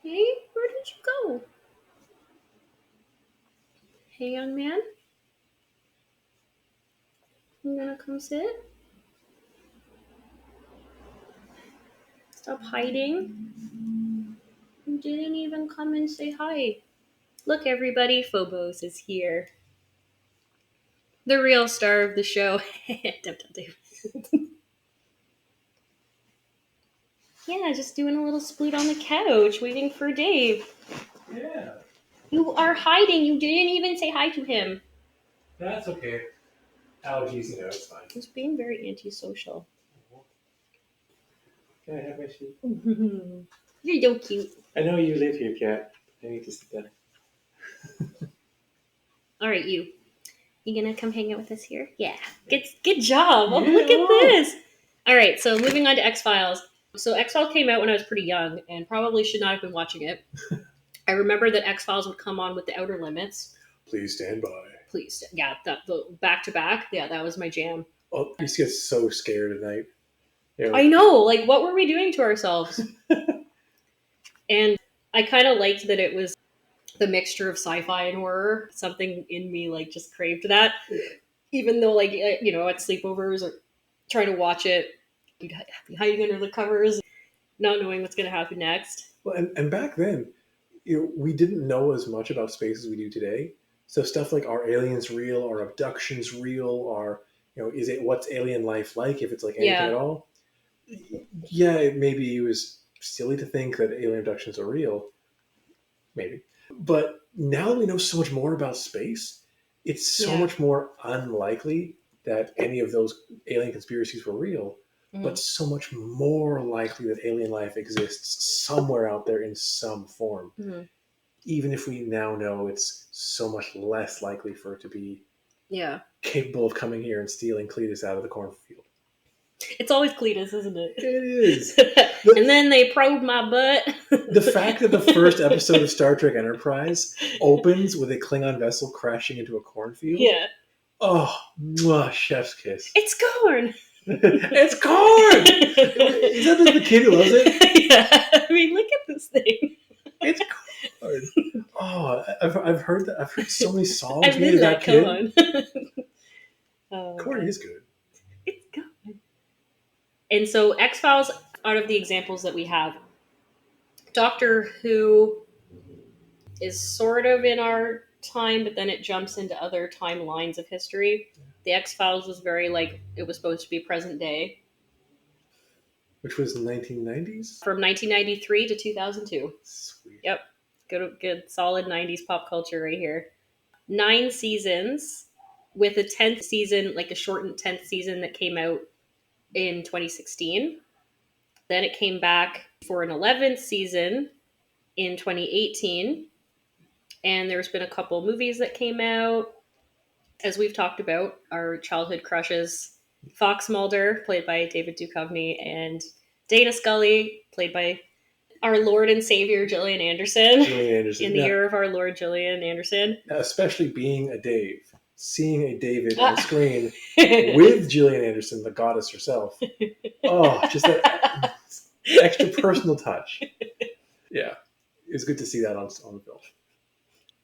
Hey, where did you go? Hey, young man. You gonna come sit? Stop hiding. You didn't even come and say hi. Look, everybody, Phobos is here. The real star of the show. Don't tell Dave. Yeah, just doing a little sploot on the couch, waiting for Dave. Yeah, You are hiding. You didn't even say hi to him. that's okay. Allergies, it's fine. He's being very antisocial. Can I have my seat? You're so cute. I know you live here, Kat. I need to sit down. All right, you. You gonna come hang out with us here? Yeah. Good job. Oh, Yeah. look at this. All right, so moving on to X-Files. So X-Files came out when I was pretty young and probably should not have been watching it. I remember that X-Files would come on with The Outer Limits. Please stand by. Please. Yeah, the back-to-back. Yeah, that was my jam. Oh, I used to get so scared at night. I know. Like, what were we doing to ourselves? And I kind of liked that it was the mixture of sci-fi and horror. Something in me, like, just craved that. Yeah. Even though, like, at sleepovers or trying to watch it, you'd be hiding under the covers, not knowing what's going to happen next. Well, and back then, we didn't know as much about space as we do today. So stuff like, are aliens real? Are abductions real? Or, what's alien life like, if it's like anything at all? Yeah, maybe it was silly to think that alien abductions are real. Maybe. But now that we know so much more about space, it's so much more unlikely that any of those alien conspiracies were real, but so much more likely that alien life exists somewhere out there in some form. Even if we now know it's so much less likely for it to be capable of coming here and stealing Cletus out of the cornfield. It's always Cletus, isn't it? It is. And then they probe my butt. The fact that the first episode of Star Trek Enterprise opens with a Klingon vessel crashing into a cornfield. Yeah. Oh, mwah, chef's kiss. It's corn. It's corn! Is that the kid who loves it? Yeah. I mean, look at this thing. It's corn. Oh, I've heard that. I've heard so many songs I've made been of that kid. Corn is good. It's good. And so X-Files, out of the examples that we have, Doctor Who is sort of in our time, but then it jumps into other timelines of history. The X-Files was very it was supposed to be present day. Which was the 1990s? From 1993 to 2002. Sweet. Yep. Good solid 90s pop culture right here. 9 seasons with a 10th season, like a shortened 10th season that came out in 2016. Then it came back for an 11th season in 2018. And there's been a couple movies that came out. As we've talked about, our childhood crushes, Fox Mulder, played by David Duchovny, and Dana Scully, played by our Lord and Savior, Gillian Anderson. In the year of our Lord, Gillian Anderson. Especially being a Dave. Seeing a David on the screen with Gillian Anderson, the goddess herself. Oh, just that extra personal touch. Yeah. It's good to see that on the film.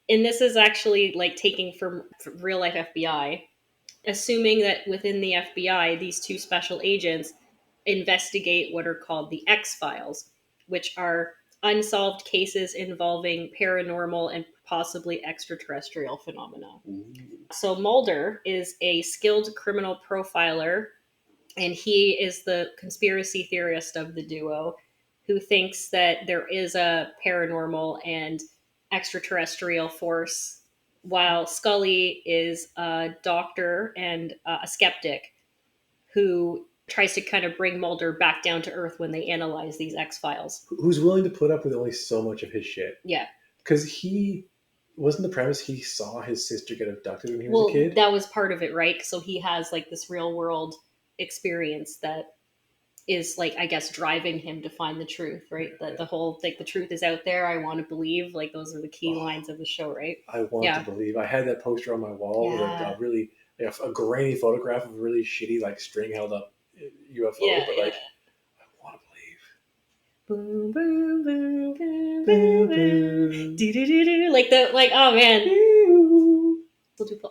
And this is actually taking from real life FBI. assuming that within the FBI, these two special agents investigate what are called the X Files, which are unsolved cases involving paranormal and possibly extraterrestrial phenomena. Ooh. So Mulder is a skilled criminal profiler, and he is the conspiracy theorist of the duo who thinks that there is a paranormal and extraterrestrial force, while Scully is a doctor and a skeptic who tries to kind of bring Mulder back down to earth when they analyze these X Files. Who's willing to put up with only so much of his shit? Yeah. Because he wasn't the premise he saw his sister get abducted when he was a kid. That was part of it, right? So he has like this real world experience that is like, I guess, driving him to find the truth, right? That the whole like the truth is out there. I want to believe. Like those are the key lines of the show, right? I want to believe. I had that poster on my wall with a really a grainy photograph of a really shitty like string held up UFO, but like I want to believe. Boom boom boom boom boom boom. Do do do do. Like oh man.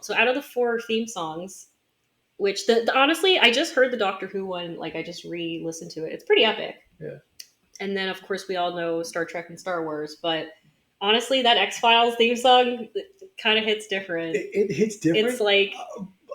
So out of the 4 theme songs, which the honestly, I just heard the Doctor Who one, like I just re-listened to it. It's pretty epic. Yeah. And then of course we all know Star Trek and Star Wars, but honestly that X-Files theme song kind of hits different. It hits different. It's like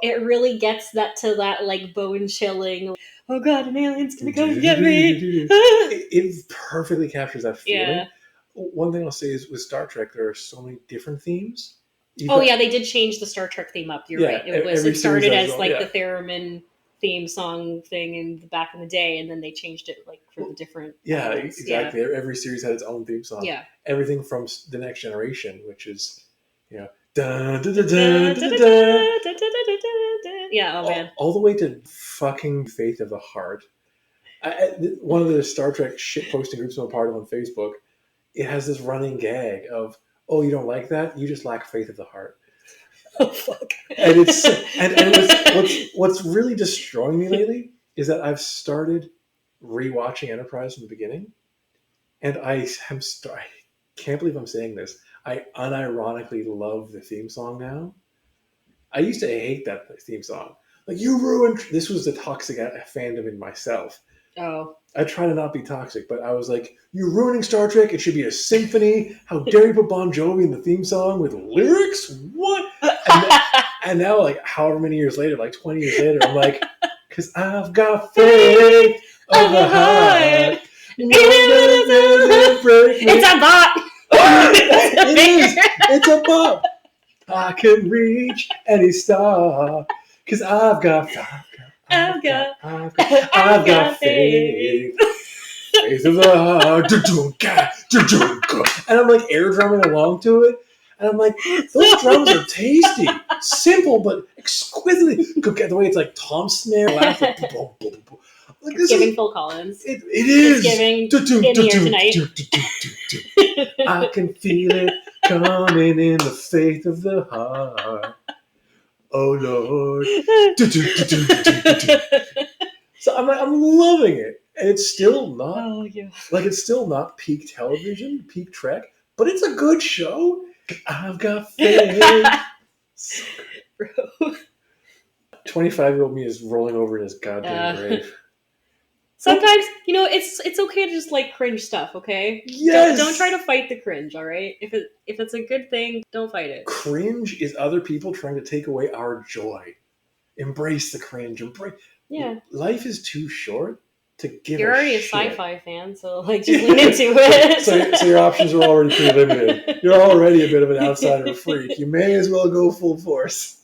it really gets that to that like bone chilling, oh god, an alien's gonna come get me. It perfectly captures that feeling. Yeah. One thing I'll say is with Star Trek there are so many different themes. Yeah, they did change the Star Trek theme up. You're right. It started as like the theremin theme song thing back in the day, and then they changed it like for the different. Yeah, exactly. Yeah. Every series had its own theme song. Yeah. Everything from The Next Generation, which is, yeah. Oh man. All the way to fucking Faith of the Heart. One of the Star Trek shit posting groups I'm a part of on Facebook, it has this running gag of, oh, you don't like that? You just lack faith of the heart. Oh fuck! And what's really destroying me lately is that I've started rewatching Enterprise from the beginning, and I can't believe I'm saying this. I unironically love the theme song now. I used to hate that theme song. Like, you ruined. This was the toxic fandom in myself. Oh. I try to not be toxic, but I was like, you're ruining Star Trek. It should be a symphony. How dare you put Bon Jovi in the theme song with lyrics? What? And now, like, however many years later, like 20 years later, I'm like, because I've got faith of the heart. It's a bop. It is. It's a bop. I can reach any star because I've got faith. Faith of the heart. And I'm like air drumming along to it. And I'm like, those drums are tasty. Simple, but exquisitely. The way it's like tom snare laughing. Like, it's giving Phil Collins. It is. It's giving In the Air Tonight. I can feel it coming in the faith of the heart. Oh Lord. So I'm loving it. And it's still not it's still not peak television, peak Trek, but it's a good show. I've got faith. Bro. 25-year-old me is rolling over in his goddamn grave. Sometimes, it's okay to just like cringe stuff, okay? Yes. Don't try to fight the cringe, all right? If it's a good thing, don't fight it. Cringe is other people trying to take away our joy. Embrace the cringe. Yeah. Life is too short to give. You're already shit. A sci-fi fan, so like just lean into it. So your options are already pretty limited. You're already a bit of an outsider freak. You may as well go full force.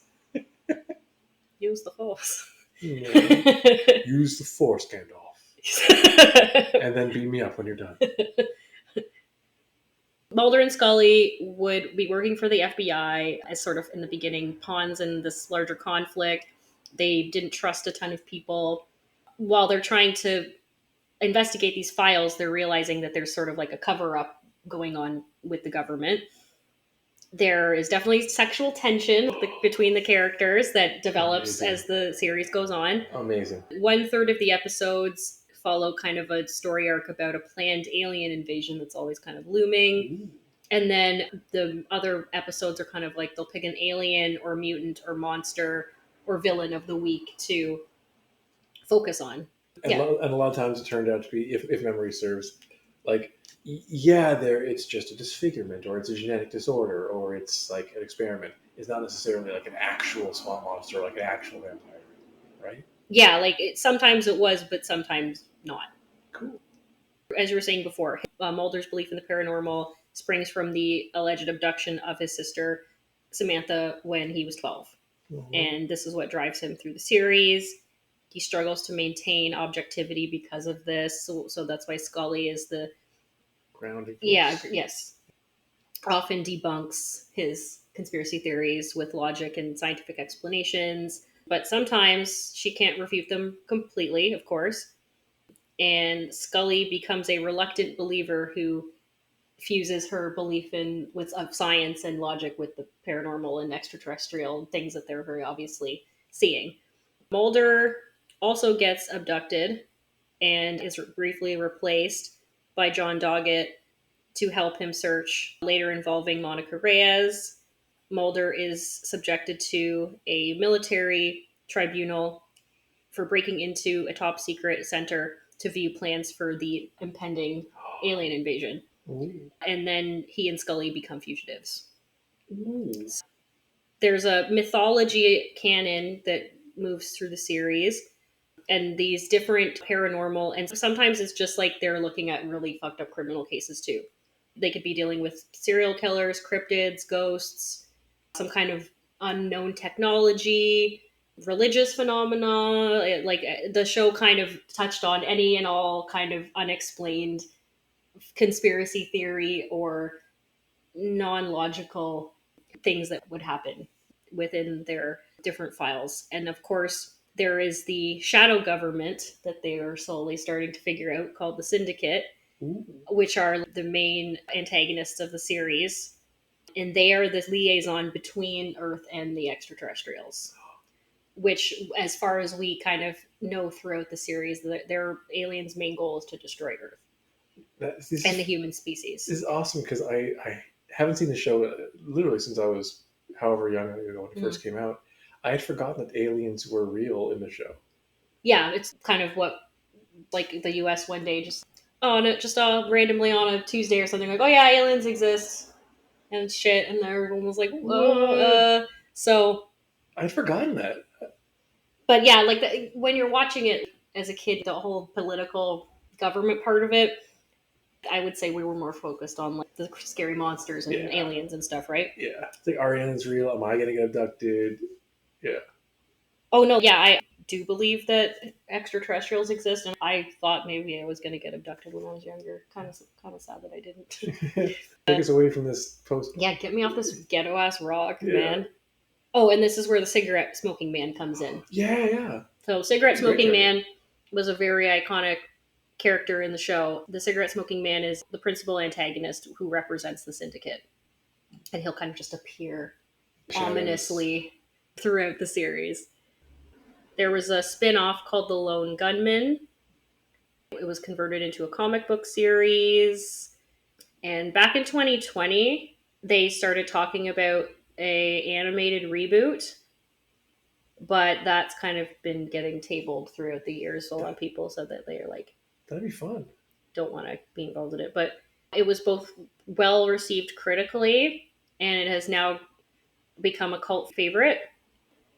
Use the force. Use the force, Gandalf. And then beat me up when you're done. Mulder and Scully would be working for the FBI as sort of in the beginning pawns in this larger conflict. They didn't trust a ton of people. While they're trying to investigate these files, they're realizing that there's sort of like a cover-up going on with the government. There is definitely sexual tension between the characters that develops as the series goes on. Amazing. 1/3 of the episodes follow kind of a story arc about a planned alien invasion that's always kind of looming. Ooh. And then the other episodes are kind of like they'll pick an alien or mutant or monster or villain of the week to focus on. And, Yeah. and a lot of times it turned out to be, if memory serves, like, yeah, there it's just a disfigurement, or it's a genetic disorder, or it's like an experiment. It's not necessarily like an actual small monster, or like an actual vampire, right? Yeah, like sometimes it was, but sometimes not. Cool. As you were saying before, Mulder's belief in the paranormal springs from the alleged abduction of his sister Samantha when he was 12. Mhm. And this is what drives him through the series. He struggles to maintain objectivity because of this, so that's why Scully is the Grounding force. yeah, yes, often debunks his conspiracy theories with logic and scientific explanations, but sometimes she can't refute them completely, of course. And Scully becomes a reluctant believer who fuses her belief in with of science and logic with the paranormal and extraterrestrial things that they're very obviously seeing. Mulder also gets abducted and is briefly replaced by John Doggett to help him search, later involving Monica Reyes. Mulder is subjected to a military tribunal for breaking into a top secret center to view plans for the impending alien invasion. Ooh. And then he and Scully become fugitives. Ooh. There's a mythology canon that moves through the series, and these different paranormal, and sometimes it's just like they're looking at really fucked up criminal cases too. They could be dealing with serial killers, cryptids, ghosts, some kind of unknown technology, religious phenomena. Like the show kind of touched on any and all kind of unexplained conspiracy theory or non-logical things that would happen within their different files. And of course, there is the shadow government that they are slowly starting to figure out called the Syndicate, Ooh. which are the main antagonists of the series. And they are the liaison between Earth and the extraterrestrials, which, as far as we kind of know throughout the series, their aliens' main goal is to destroy Earth and the human species. This is awesome because I haven't seen the show literally since I was however young ago when it first came out. I had forgotten that aliens were real in the show. Yeah, it's kind of what, like the U.S. one day just randomly on a Tuesday or something, like, oh yeah, aliens exist and shit, and everyone was like, whoa. So, I'd forgotten that. but yeah, like when you're watching it as a kid, the whole political government part of it, I would say we were more focused on like the scary monsters and aliens and stuff, right? Yeah, it's like, are aliens real? Am I gonna get abducted? Yeah. Oh no, yeah, I do believe that extraterrestrials exist, and I thought maybe I was going to get abducted when I was younger. Kind of sad that I didn't. Take us away from this post. Yeah, get me off this ghetto ass rock, man. Oh, and this is where the cigarette smoking man comes in. Yeah. So, cigarette smoking man was a very iconic character in the show. The cigarette smoking man is the principal antagonist who represents the Syndicate, and he'll kind of just appear ominously throughout the series. There was a spin-off called The Lone Gunman. It was converted into a comic book series. And back in 2020, they started talking about a animated reboot. But that's kind of been getting tabled throughout the years. So a lot of people said that they're like, that'd be fun. Don't want to be involved in it. But it was both well received critically, and it has now become a cult favorite.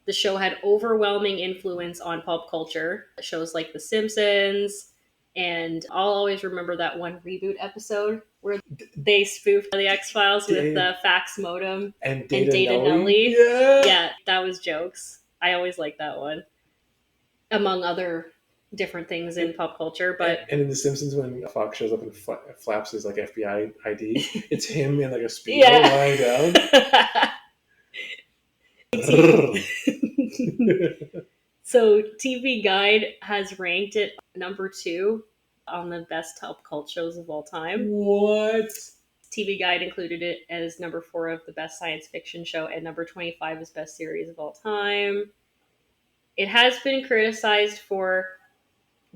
The show had overwhelming influence on pop culture. Shows like The Simpsons, and I'll always remember that one reboot episode where they spoofed the X-Files with the fax modem and Data Nelly. Yeah, that was jokes. I always liked that one, among other different things in pop culture. But and in The Simpsons, when Fox shows up and flaps his like FBI ID, it's him in like a speedo lying down. So TV Guide has ranked it number 2 on the best top cult shows of all time. What? TV Guide included it as number 4 of the best science fiction show and number 25 as best series of all time. It has been criticized for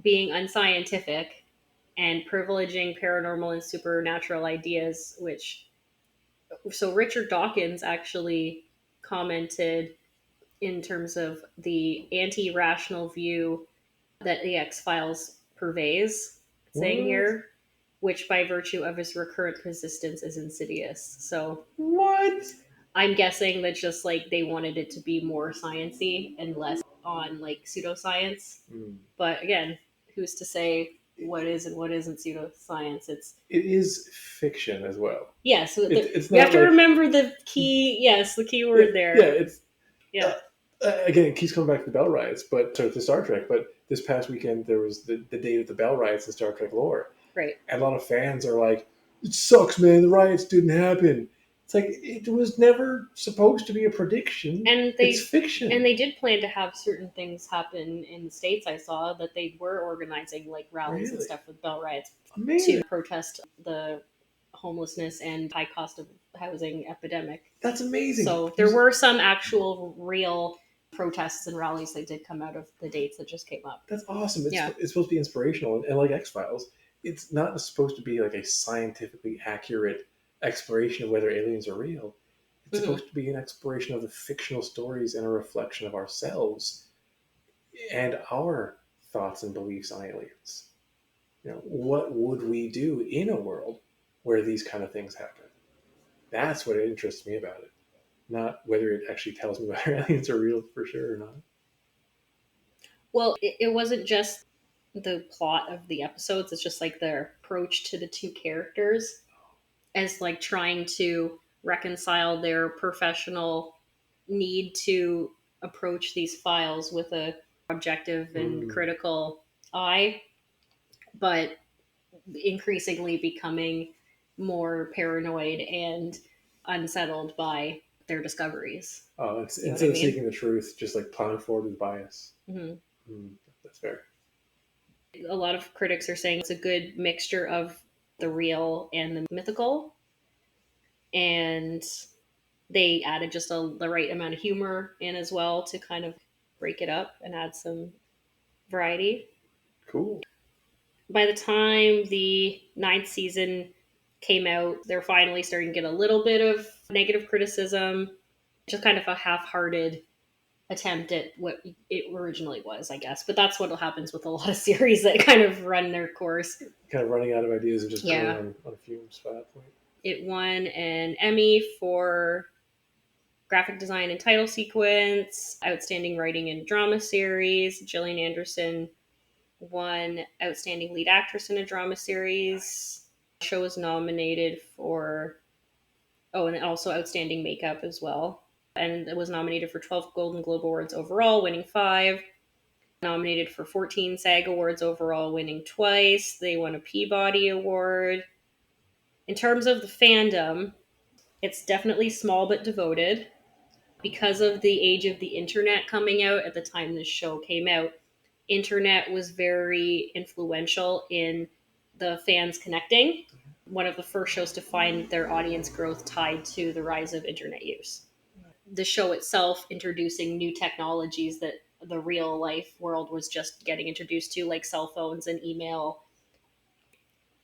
being unscientific and privileging paranormal and supernatural ideas, so Richard Dawkins actually commented in terms of the anti-rational view that the X-Files purveys, saying What? here, which by virtue of its recurrent persistence is insidious. So What? I'm guessing that just like they wanted it to be more sciency and less on like pseudoscience. Mm. But again, who's to say what is and what isn't pseudoscience? It's It is fiction as well. yeah. So It's we have not to like remember the key. Yes, the key yeah, word yeah. there. It's Yeah, again, it keeps coming back to the Bell riots, but sorry, to Star Trek. But this past weekend there was the date of the Bell riots in Star Trek lore, right. and a lot of fans are like, "It sucks, man. The riots didn't happen." It's like it was never supposed to be a prediction. And It's they fiction. did plan to have certain things happen in the states. I saw that they were organizing like rallies and Really stuff with bell riots to amazing. protest the homelessness and high cost of housing epidemic. That's amazing. So there were some actual real protests and rallies that did come out of the dates that just came up. That's awesome. Yeah. It's supposed to be inspirational, and like X Files, it's not supposed to be like a scientifically accurate exploration of whether aliens are real. It's Hmm. supposed to be an exploration of the fictional stories and a reflection of ourselves and our thoughts and beliefs on aliens. You know, what would we do in a world where these kind of things happen? That's what interests me about it, not whether it actually tells me whether aliens are real for sure or not. Well, it wasn't just the plot of the episodes, it's just like their approach to the two characters as like trying to reconcile their professional need to approach these files with a objective and Mm. critical eye, but increasingly becoming more paranoid and unsettled by their discoveries. Oh, it's You know what I instead of mean? seeking the truth, just like plowing forward with bias. Hmm. Mm, that's fair. A lot of critics are saying it's a good mixture of the real and the mythical, and they added just the right amount of humor in as well to kind of break it up and add some variety. Cool. By the time the ninth season came out, they're finally starting to get a little bit of negative criticism, just kind of a half-hearted attempt at what it originally was, I guess. But that's what happens with a lot of series that kind of run their course. Kind of running out of ideas and just going Yeah, on fumes by that point. it won an Emmy for graphic design and title sequence, outstanding writing and drama series. Gillian Anderson won outstanding lead actress in a drama series. The show was nominated for and also outstanding makeup as well. And it was nominated for 12 Golden Globe Awards overall, winning 5. Nominated for 14 SAG Awards overall, winning twice. They won a Peabody Award. In terms of the fandom, it's definitely small but devoted. Because of the age of the internet coming out at the time this show came out, internet was very influential in the fans connecting. One of the first shows to find their audience growth tied to the rise of internet use. The show itself introducing new technologies that the real life world was just getting introduced to, like cell phones and email.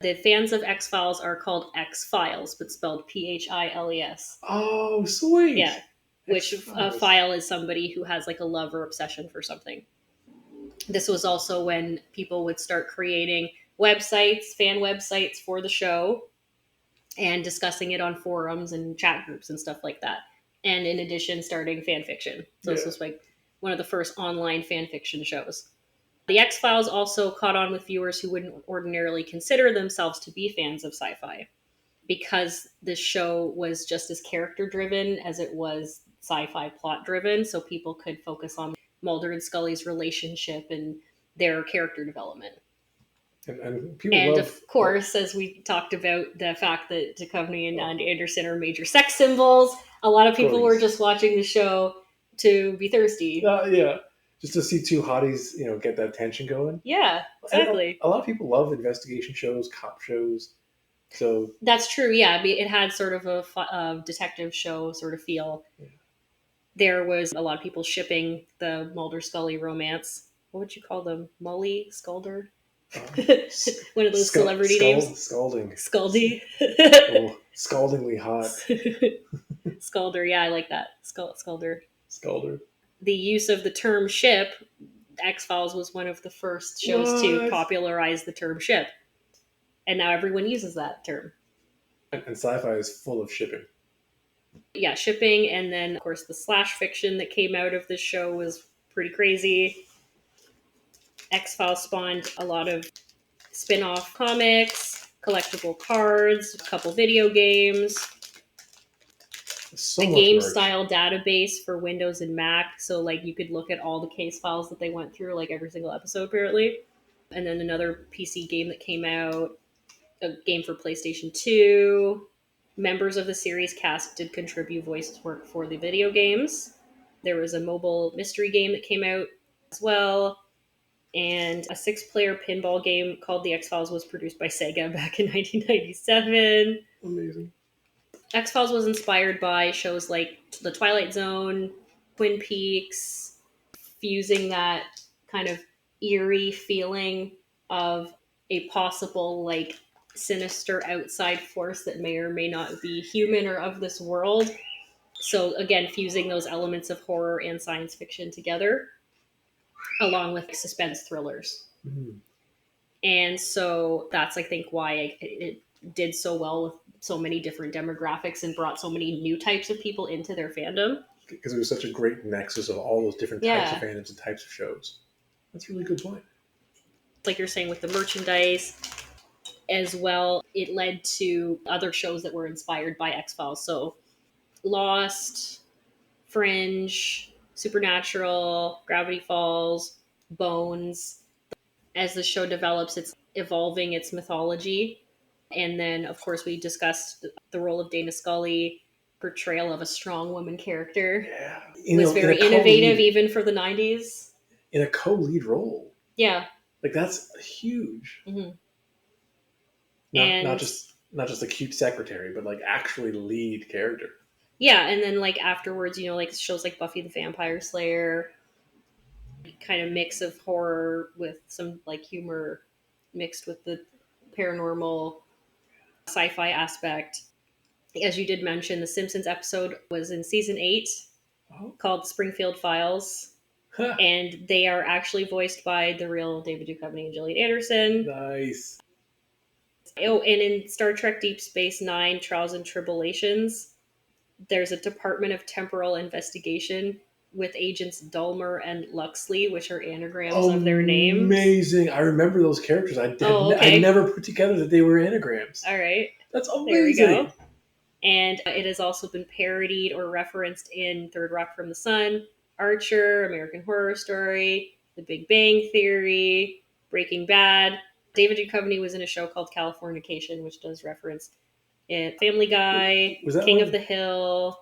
The fans of X Files are called X Files, but spelled Philes. Oh, sweet. Yeah, which a X-Files. file is somebody who has like a love or obsession for something. This was also when people would start creating websites, fan websites for the show, and discussing it on forums and chat groups and stuff like that. And in addition, starting fan fiction. So Yeah. this was like one of the first online fan fiction shows. The X Files also caught on with viewers who wouldn't ordinarily consider themselves to be fans of sci fi because this show was just as character driven as it was sci fi plot driven. So people could focus on Mulder and Scully's relationship and their character development. And people And love. of course, as we talked about the fact that Duchovny and Anderson are major sex symbols, a lot of people were just watching the show to be thirsty. Yeah. Just to see two hotties, get that tension going. Yeah, exactly. A lot of people love investigation shows, cop shows. So that's true. Yeah, it had sort of a detective show sort of feel. Yeah. There was a lot of people shipping the Mulder Scully romance. What would you call them? Mully? Sculder? One of those celebrity names. Scalding. Scaldy. Oh, scaldingly hot. Scalder, yeah, I like that. Scalder. Scalder. the use of the term ship, X-Files was one of the first shows to What? popularize the term ship. And now everyone uses that term. And sci-fi is full of shipping. Yeah, shipping, and then of course the slash fiction that came out of this show was pretty crazy. X-Files spawned a lot of spin-off comics, collectible cards, a couple video games, So a much game merch. style database for Windows and Mac. So like you could look at all the case files that they went through, like every single episode apparently. And then another PC game that came out, a game for PlayStation 2. Members of the series cast did contribute voice work for the video games. There was a mobile mystery game that came out as well. And a 6-player pinball game called The X-Files was produced by Sega back in 1997. Amazing. X-Files was inspired by shows like The Twilight Zone, Twin Peaks, fusing that kind of eerie feeling of a possible like sinister outside force that may or may not be human or of this world. So again, fusing those elements of horror and science fiction together, along with suspense thrillers. Mm. And so that's, I think, why it did so well with so many different demographics and brought so many new types of people into their fandom. Because it was such a great nexus of all those different types of fandoms and types of shows. That's a really good point. Like you're saying with the merchandise as well, it led to other shows that were inspired by X-Files. So Lost, Fringe, Supernatural, Gravity Falls, Bones. As the show develops, it's evolving its mythology. And then, of course, we discussed the role of Dana Scully, portrayal of a strong woman character. Yeah. Was very innovative even for the 90s. In a co-lead role. Yeah. Like, that's huge. Mm-hmm. Not just a cute secretary, but like actually lead character. Yeah, and then like afterwards, like shows like Buffy the Vampire Slayer, kind of mix of horror with some like humor mixed with the paranormal sci-fi aspect. As you did mention, the Simpsons episode was in season 8 called Springfield Files. Huh. And they are actually voiced by the real David Duchovny and Gillian Anderson. Nice. Oh, and in Star Trek Deep Space Nine, Trials and Tribulations, there's a Department of Temporal Investigation with agents Dulmer and Luxley, which are anagrams of their names. Amazing. I remember those characters. I never put together that they were anagrams. All right. That's amazing. There we go. And it has also been parodied or referenced in Third Rock from the Sun, Archer, American Horror Story, The Big Bang Theory, Breaking Bad. David Duchovny was in a show called Californication, which does reference it. Family Guy, King of the Hill.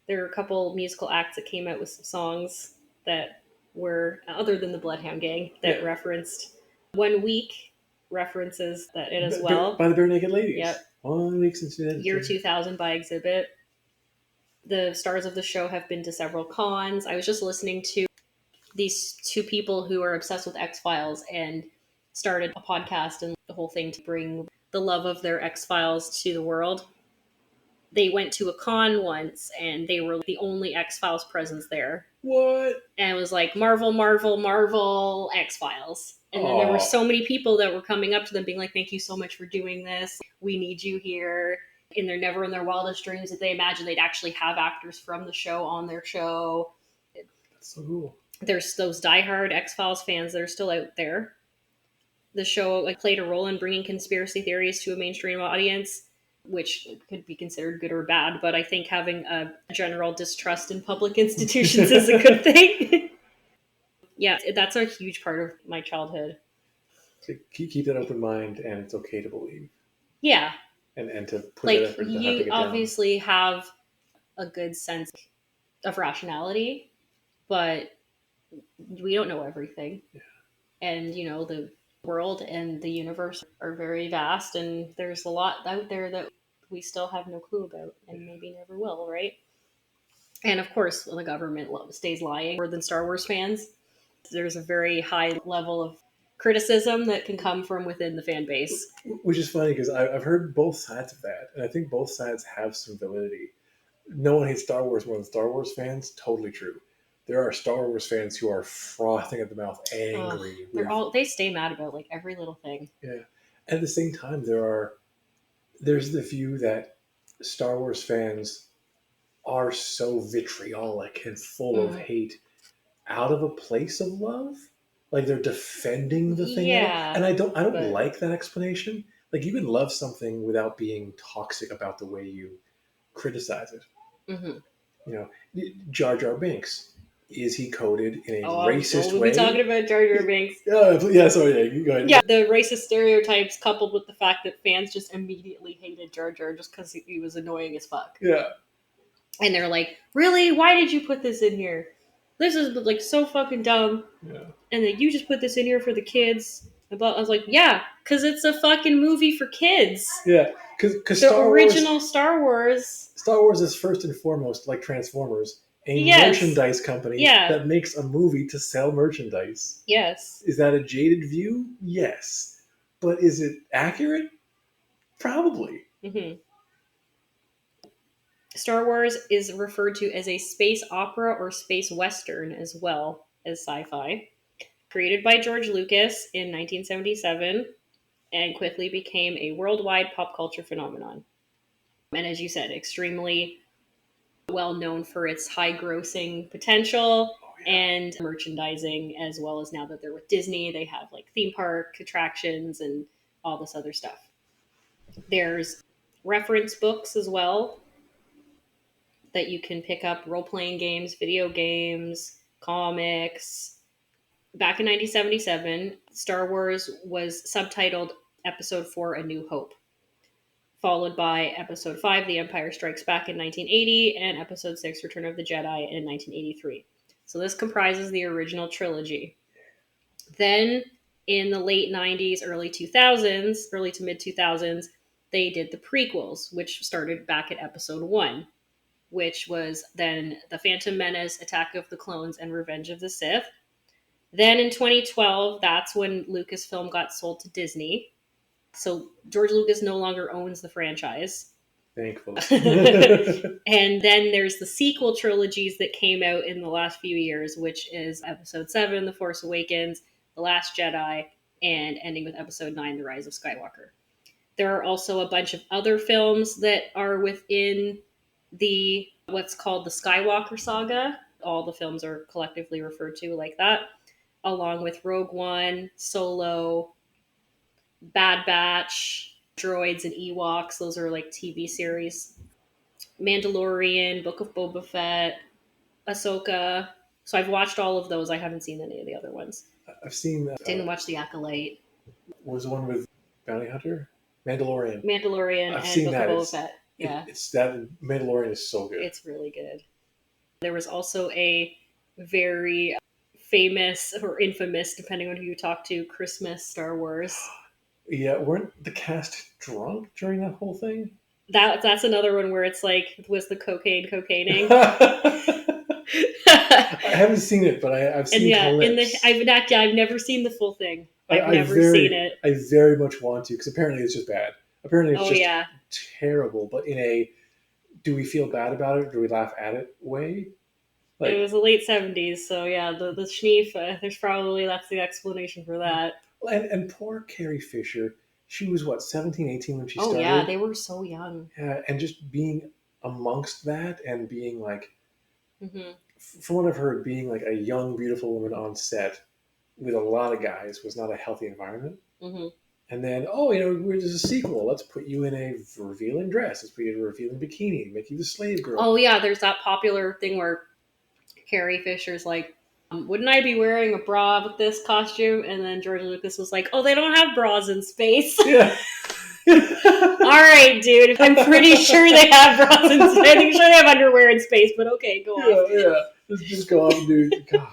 There were a couple musical acts that came out with some songs that were, other than the Bloodhound Gang, that referenced 1 Week references that it as well. By the Bare Naked Ladies. Yep. 1 week since Year 2000 by Exhibit. The stars of the show have been to several cons. I was just listening to these two people who are obsessed with X-Files and started a podcast and the whole thing to bring the love of their X-Files to the world. They went to a con once and they were the only X-Files presence there. What? And it was like Marvel, X-Files. And then there were so many people that were coming up to them being like, thank you so much for doing this. We need you here. And they're never in their wildest dreams did they imagine they'd actually have actors from the show on their show. That's so cool. There's those diehard X-Files fans that are still out there. The show played a role in bringing conspiracy theories to a mainstream audience, which could be considered good or bad, but I think having a general distrust in public institutions is a good thing. Yeah, that's a huge part of my childhood. So keep that open mind, and it's okay to believe. Yeah. And to put that effort into you obviously have a good sense of rationality, but we don't know everything. Yeah. And, the world and the universe are very vast, and there's a lot out there that we still have no clue about and maybe never will, right? And of course, the government stays lying more than Star Wars fans. There's a very high level of criticism that can come from within the fan base. Which is funny because I've heard both sides of that, and I think both sides have some validity. no one hates Star Wars more than Star Wars fans. Totally true. There are Star Wars fans who are frothing at the mouth, Ugh, angry they're with, all they stay mad about like every little thing. yeah. At the same time, there's the view that Star Wars fans are so vitriolic and full of Mm. hate out of a place of love. Like they're defending the thing out of, Yeah, and I don't but like that explanation. Like you can love something without being toxic about the way you criticize it. hmm You know, Jar Jar Binks, is he coded in a well, racist we'll be talking way? about Jar Jar Binks. Yeah, sorry, yeah, you go ahead. Yeah, the racist stereotypes coupled with the fact that fans just immediately hated Jar Jar just because he was annoying as fuck. Yeah, And they're like, really? Why did you put this in here? This is like so fucking dumb. yeah, And then you just put this in here for the kids. I was like, yeah, because it's a fucking movie for kids. yeah. Because The original Star Wars. Star Wars is first and foremost, like Transformers, a Yes. merchandise company Yeah. that makes a movie to sell merchandise. Yes. Is that a jaded view? Yes. But is it accurate? Probably. hmm Star Wars is referred to as a space opera or space western as well as sci-fi. Created by George Lucas in 1977 and quickly became a worldwide pop culture phenomenon. And as you said, extremely well known for its high grossing potential Oh, yeah. and merchandising, as well as now that they're with Disney, they have like theme park attractions and all this other stuff. There's reference books as well that you can pick up, role playing games, video games, comics. Back in 1977, Star Wars was subtitled Episode 4 A New Hope, followed by Episode 5 The Empire Strikes Back in 1980 and Episode 6 Return of the Jedi in 1983. So this comprises the original trilogy. Then in the late 90s, early 2000s, early to mid 2000s, they did the prequels, which started back at Episode 1, which was then The Phantom Menace, Attack of the Clones, and Revenge of the Sith. Then in 2012, that's when Lucasfilm got sold to Disney. So George Lucas no longer owns the franchise. Thankfully. And then there's the sequel trilogies that came out in the last few years, which is Episode 7, The Force Awakens, The Last Jedi, and ending with Episode 9, The Rise of Skywalker. There are also a bunch of other films that are within the what's called the Skywalker saga. All the films are collectively referred to like that, along with Rogue One, Solo, Bad Batch, Droids and Ewoks. Those are like TV series. Mandalorian, Book of Boba Fett, Ahsoka. So I've watched all of those. I haven't seen any of the other ones. I've seen, Didn't watch The Acolyte, what was the one with Bounty Hunter? Mandalorian. Mandalorian, I've and seen Book that. of Boba Fett. Yeah, It's that Mandalorian is so good. it's really good. There was also a very famous or infamous, depending on who you talk to, Christmas Star Wars. Yeah, weren't the cast drunk during that whole thing? That's another one where it's like, was the cocaining? I haven't seen it, but I've seen clips. I've never seen the full thing. I've I never very, seen it. I very much want to, because apparently it's just bad. Apparently it's Oh just yeah, terrible, but in a do we feel bad about it or do we laugh at it way? Like, it was the late '70s, so yeah, the Schneef. There's probably that's the explanation for that. and poor Carrie Fisher, she was what, 17, 18 when she Oh started? yeah, they were so young. Yeah, and just being amongst that and being like, hmm from what I've heard, being like a young, beautiful woman on set with a lot of guys was not a healthy environment. hmm And then, there's a sequel. Let's put you in a revealing dress. Let's put you in a revealing bikini. Make you the slave girl. Oh yeah, there's that popular thing where Carrie Fisher's like, wouldn't I be wearing a bra with this costume? And then George Lucas was like, oh, they don't have bras in space. Yeah. All right, dude. I'm pretty sure they have bras in space. I'm sure they have underwear in space, but okay, go on. Yeah. Let's just go off and do God.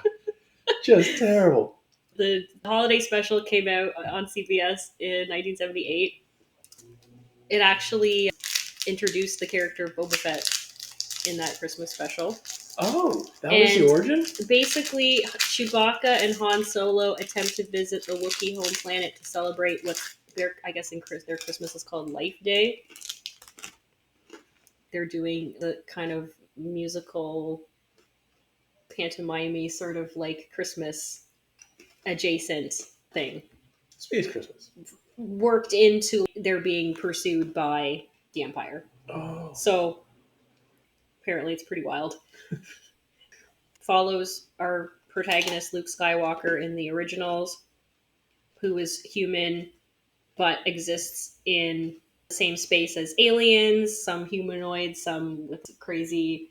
Just terrible. The holiday special came out on CBS in 1978. It actually introduced the character of Boba Fett in that Christmas special. Oh, that was the origin? Basically, Chewbacca and Han Solo attempt to visit the Wookiee home planet to celebrate what's their Christmas is called Life Day. they're doing the kind of musical pantomime sort of like Christmas adjacent thing Space Christmas. worked into their being pursued by the Empire. Oh. So apparently it's pretty wild. Follows our protagonist Luke Skywalker in the originals, who is human but exists in the same space as aliens, some humanoids, some with crazy.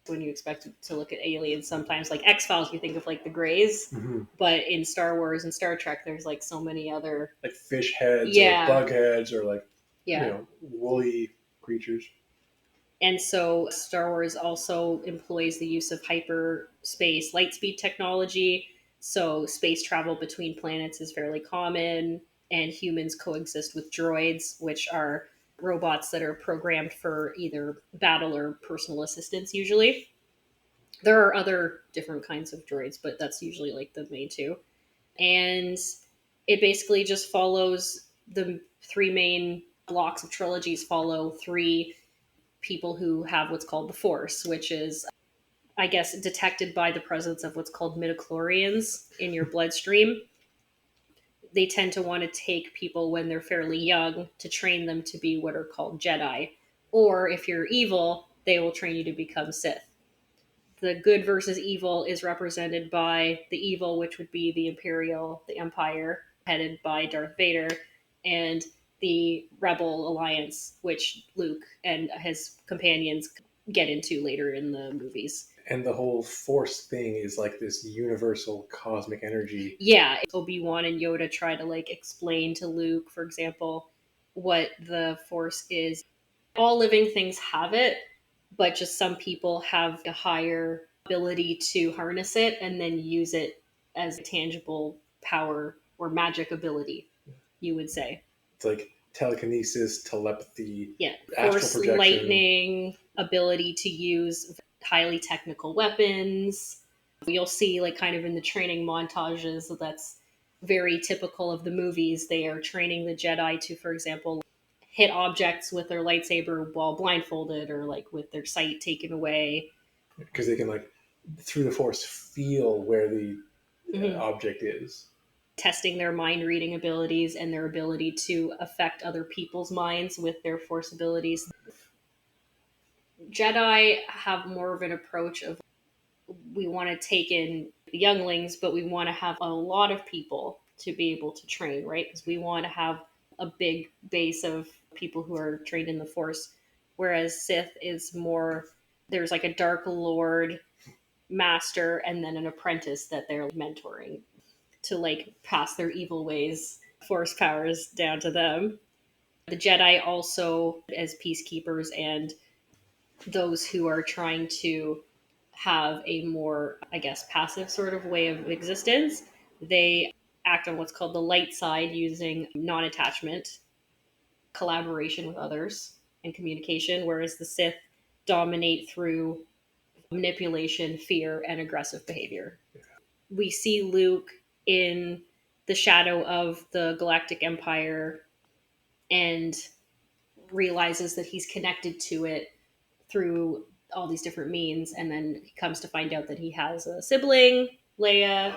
When you expect to look at aliens, sometimes like X-Files, you think of like the Greys, but in Star Wars and Star Trek, there's like so many other like fish heads, Yeah. or bug heads, or like yeah. woolly creatures. And so Star Wars also employs the use of hyperspace lightspeed technology. So space travel between planets is fairly common, and humans coexist with droids, which are robots that are programmed for either battle or personal assistance usually. There are other different kinds of droids, but that's usually like the main two. And it basically just follows the three main blocks of trilogies follow three people who have what's called the Force, which is, I guess, detected by the presence of what's called midichlorians in your bloodstream. They tend to want to take people when they're fairly young to train them to be what are called Jedi. Or if you're evil, they will train you to become Sith. The good versus evil is represented by the evil, which would be the Imperial, the Empire, headed by Darth Vader, and the Rebel Alliance, which Luke and his companions get into later in the movies. And the whole Force thing is like this universal cosmic energy. Yeah, Obi-Wan and Yoda try to like explain to Luke, for example, what the Force is. All living things have it, but just some people have a higher ability to harness it and then use it as a tangible power or magic ability, you would say. It's like telekinesis, telepathy, Yeah, astral force projection. lightning, ability to use highly technical weapons. You'll see, like, kind of in the training montages, that's very typical of the movies. They are training the Jedi to, for example, hit objects with their lightsaber while blindfolded or like with their sight taken away. Because they can, like, through the Force, feel where the object is. Testing their mind reading abilities and their ability to affect other people's minds with their Force abilities. Jedi have more of an approach of, we want to take in the younglings, but we want to have a lot of people to be able to train, right? Because we want to have a big base of people who are trained in the Force. Whereas Sith is more, there's like a Dark Lord master and then an apprentice that they're mentoring to like pass their evil ways, Force powers down to them. The Jedi also as peacekeepers and those who are trying to have a more, I guess, passive sort of way of existence. They act on what's called the light side using non-attachment, collaboration with others, and communication, whereas the Sith dominate through manipulation, fear, and aggressive behavior. We see Luke in the shadow of the Galactic Empire and realizes that he's connected to it through all these different means, and then he comes to find out that he has a sibling, Leia.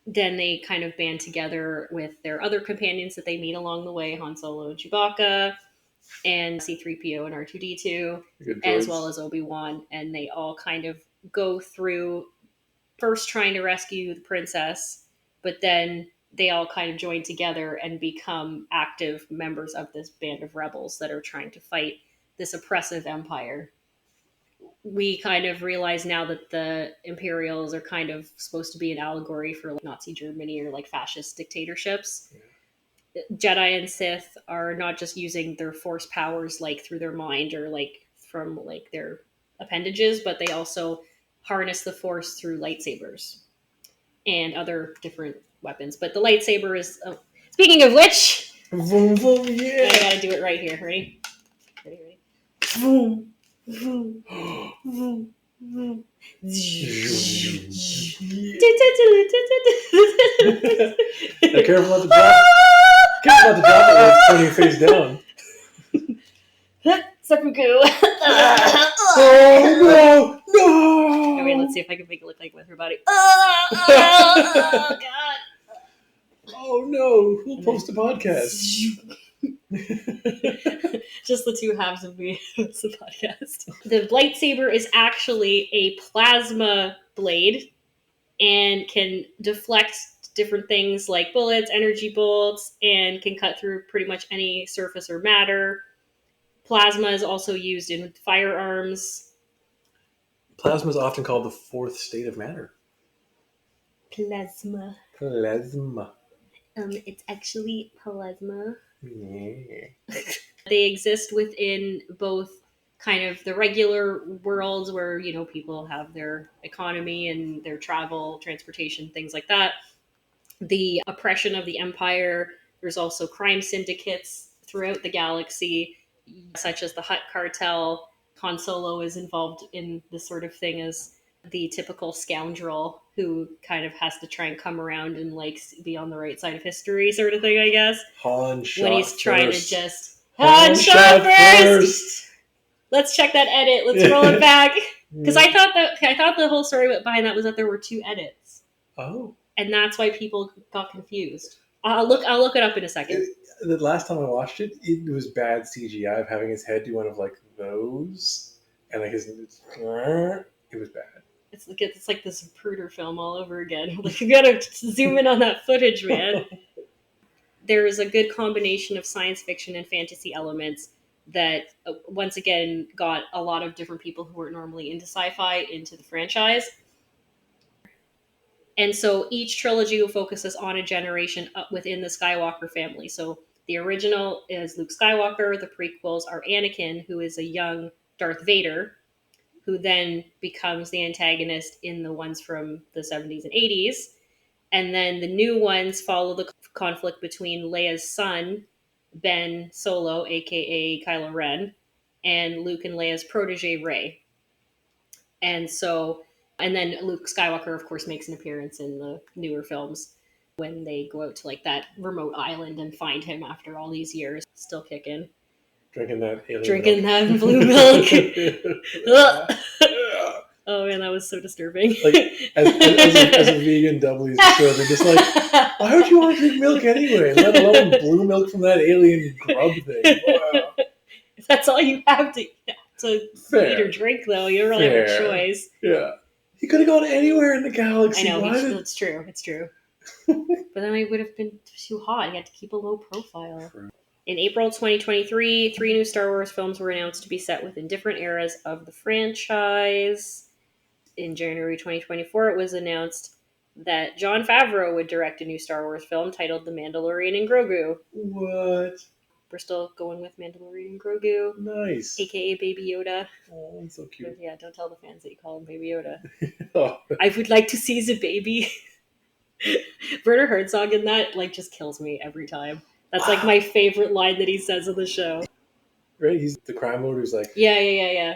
Then they kind of band together with their other companions that they meet along the way, Han Solo and Chewbacca, and C-3PO and R2-D2, as well as Obi-Wan, and they all kind of go through first trying to rescue the princess, but then they all kind of join together and become active members of this band of rebels that are trying to fight this oppressive empire. We kind of realize now that the Imperials are kind of supposed to be an allegory for like Nazi Germany or like fascist dictatorships. Yeah. Jedi and Sith are not just using their Force powers like through their mind or like from like their appendages, but they also harness the Force through lightsabers and other different weapons. But the lightsaber is... speaking of which... Vroom, vroom, yeah. I gotta do it right here. Ready? Ready? Vroom, vroom, vroom, vroom. Careful not to drop. Careful not to drop it when it's pointing face down. Seppuku. Oh no! No! I mean, let's see if I can make it look like with her body. Oh god. Oh no! Who'll post a podcast? Just the two halves of me. It's the podcast. The lightsaber is actually a plasma blade and can deflect different things like bullets, energy bolts, and can cut through pretty much any surface or matter. Plasma is also used in firearms. Plasma is often called the fourth state of matter. Plasma. Plasma. It's actually plasma. Yeah. They exist within both kind of the regular worlds where, you know, people have their economy and their travel, transportation, things like that. The oppression of the empire. There's also crime syndicates throughout the galaxy, such as the Hutt cartel. Han Solo is involved in this sort of thing as the typical scoundrel who kind of has to try and come around and like be on the right side of history, sort of thing, I guess. Han shot When he's first. trying to just Han shot first. Let's check that edit. Let's roll it back because I thought the whole story behind that was that there were two edits. Oh. And that's why people got confused. I'll look it up in a second. The last time I watched it, it was bad CGI of having his head do one of like those, and like his, it was bad. It's like this Zapruder film all over again. Like you gotta zoom in on that footage, man. There is a good combination of science fiction and fantasy elements that once again got a lot of different people who weren't normally into sci-fi into the franchise. And so each trilogy focuses on a generation within the Skywalker family. So the original is Luke Skywalker. The prequels are Anakin, who is a young Darth Vader, who then becomes the antagonist in the ones from the 70s and 80s. And then the new ones follow the conflict between Leia's son, Ben Solo, aka Kylo Ren, and Luke and Leia's protege, Rey. And then Luke Skywalker, of course, makes an appearance in the newer films when they go out to like that remote island and find him after all these years, still kicking. Drinking that alien Drinking milk. that blue milk. Oh man, that was so disturbing. Like as a vegan doubly disturbing, just like why would you want to drink milk anyway? Let alone blue milk from that alien grub thing. Wow. That's all you have to Fair. eat or drink, though. You don't really have a choice. Yeah, he could have gone anywhere in the galaxy. I know, it's true. It's true. But then it would have been too hot. He had to keep a low profile. True. In April 2023, 3 new Star Wars films were announced to be set within different eras of the franchise. In January 2024, it was announced that Jon Favreau would direct a new Star Wars film titled The Mandalorian and Grogu. What? We're still going with Mandalorian and Grogu. Nice. AKA Baby Yoda. Oh, that's so cute. But yeah, don't tell the fans that you call him Baby Yoda. Oh. I would like to see the baby. Werner Herzog in that just kills me every time. That's like my favorite line that he says on the show. Right? He's the crime lord who's like, Yeah.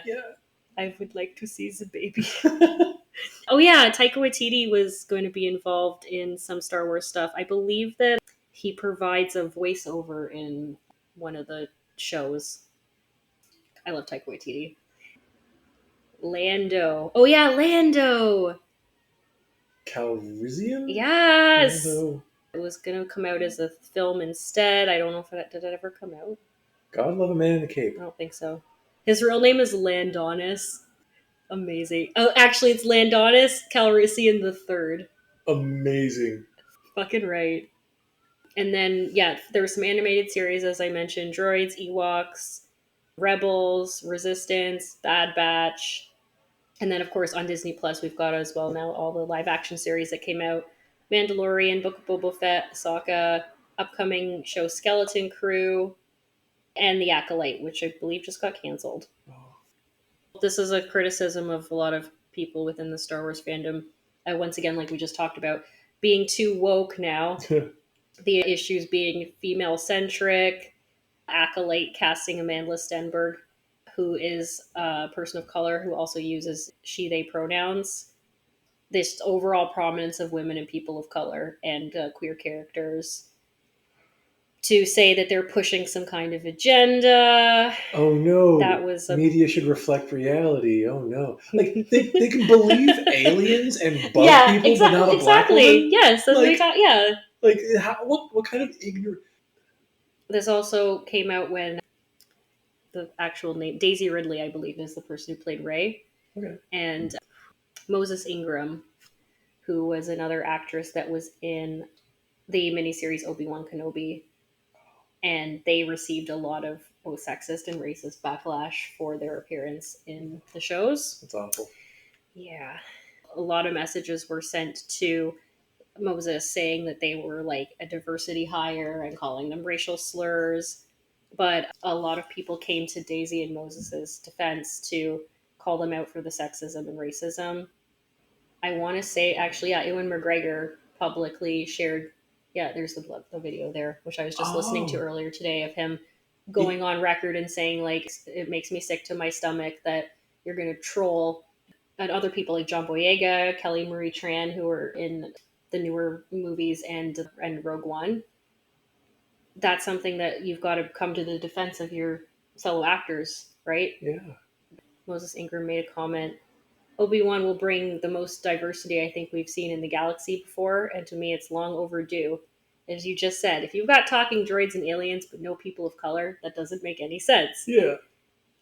I would like to see the baby. Oh yeah, Taika Waititi was going to be involved in some Star Wars stuff. I believe that he provides a voiceover in one of the shows. I love Taika Waititi. Lando. Oh yeah, Lando! Calrissian? Yes! Lando. It was going to come out as a film instead. I don't know if did it ever come out? God love a man in a cape. I don't think so. His real name is Landonis. Amazing. Oh, actually, it's Landonis Calrissian III. Amazing. Fucking right. And then, yeah, there were some animated series, as I mentioned. Droids, Ewoks, Rebels, Resistance, Bad Batch. And then, of course, on Disney Plus, we've got as well now all the live-action series that came out. Mandalorian, Book of Boba Fett, Ahsoka, upcoming show Skeleton Crew, and The Acolyte, which I believe just got canceled. Oh. This is a criticism of a lot of people within the Star Wars fandom. Once again, like we just talked about, being too woke now. The issues being female-centric, Acolyte casting Amanda Stenberg, who is a person of color who also uses she, they pronouns. This overall prominence of women and people of color and queer characters to say that they're pushing some kind of agenda. Oh no, That was a media should reflect reality. Oh no. Like they can believe aliens and bug yeah, people, but not a black exactly. woman? Yes, that's what we Like thought. Yeah. what kind of ignorant. This also came out when the actual name Daisy Ridley, I believe, is the person who played Ray, Okay. and Moses Ingram, who was another actress that was in the miniseries Obi-Wan Kenobi, and they received a lot of both sexist and racist backlash for their appearance in the shows. That's awful. Yeah. A lot of messages were sent to Moses saying that they were like a diversity hire and calling them racial slurs. But a lot of people came to Daisy and Moses's defense to call them out for the sexism and racism. I want to say, actually, yeah, Ewan McGregor publicly shared, yeah, there's the video there, which I was just listening to Oh. earlier today of him going on record and saying, like, it makes me sick to my stomach that you're going to troll and other people like John Boyega, Kelly Marie Tran, who are in the newer movies and Rogue One. That's something that you've got to come to the defense of your fellow actors, right? Yeah. Moses Ingram made a comment. Obi-Wan will bring the most diversity I think we've seen in the galaxy before, and to me it's long overdue. As you just said, if you've got talking droids and aliens but no people of color, that doesn't make any sense. Yeah.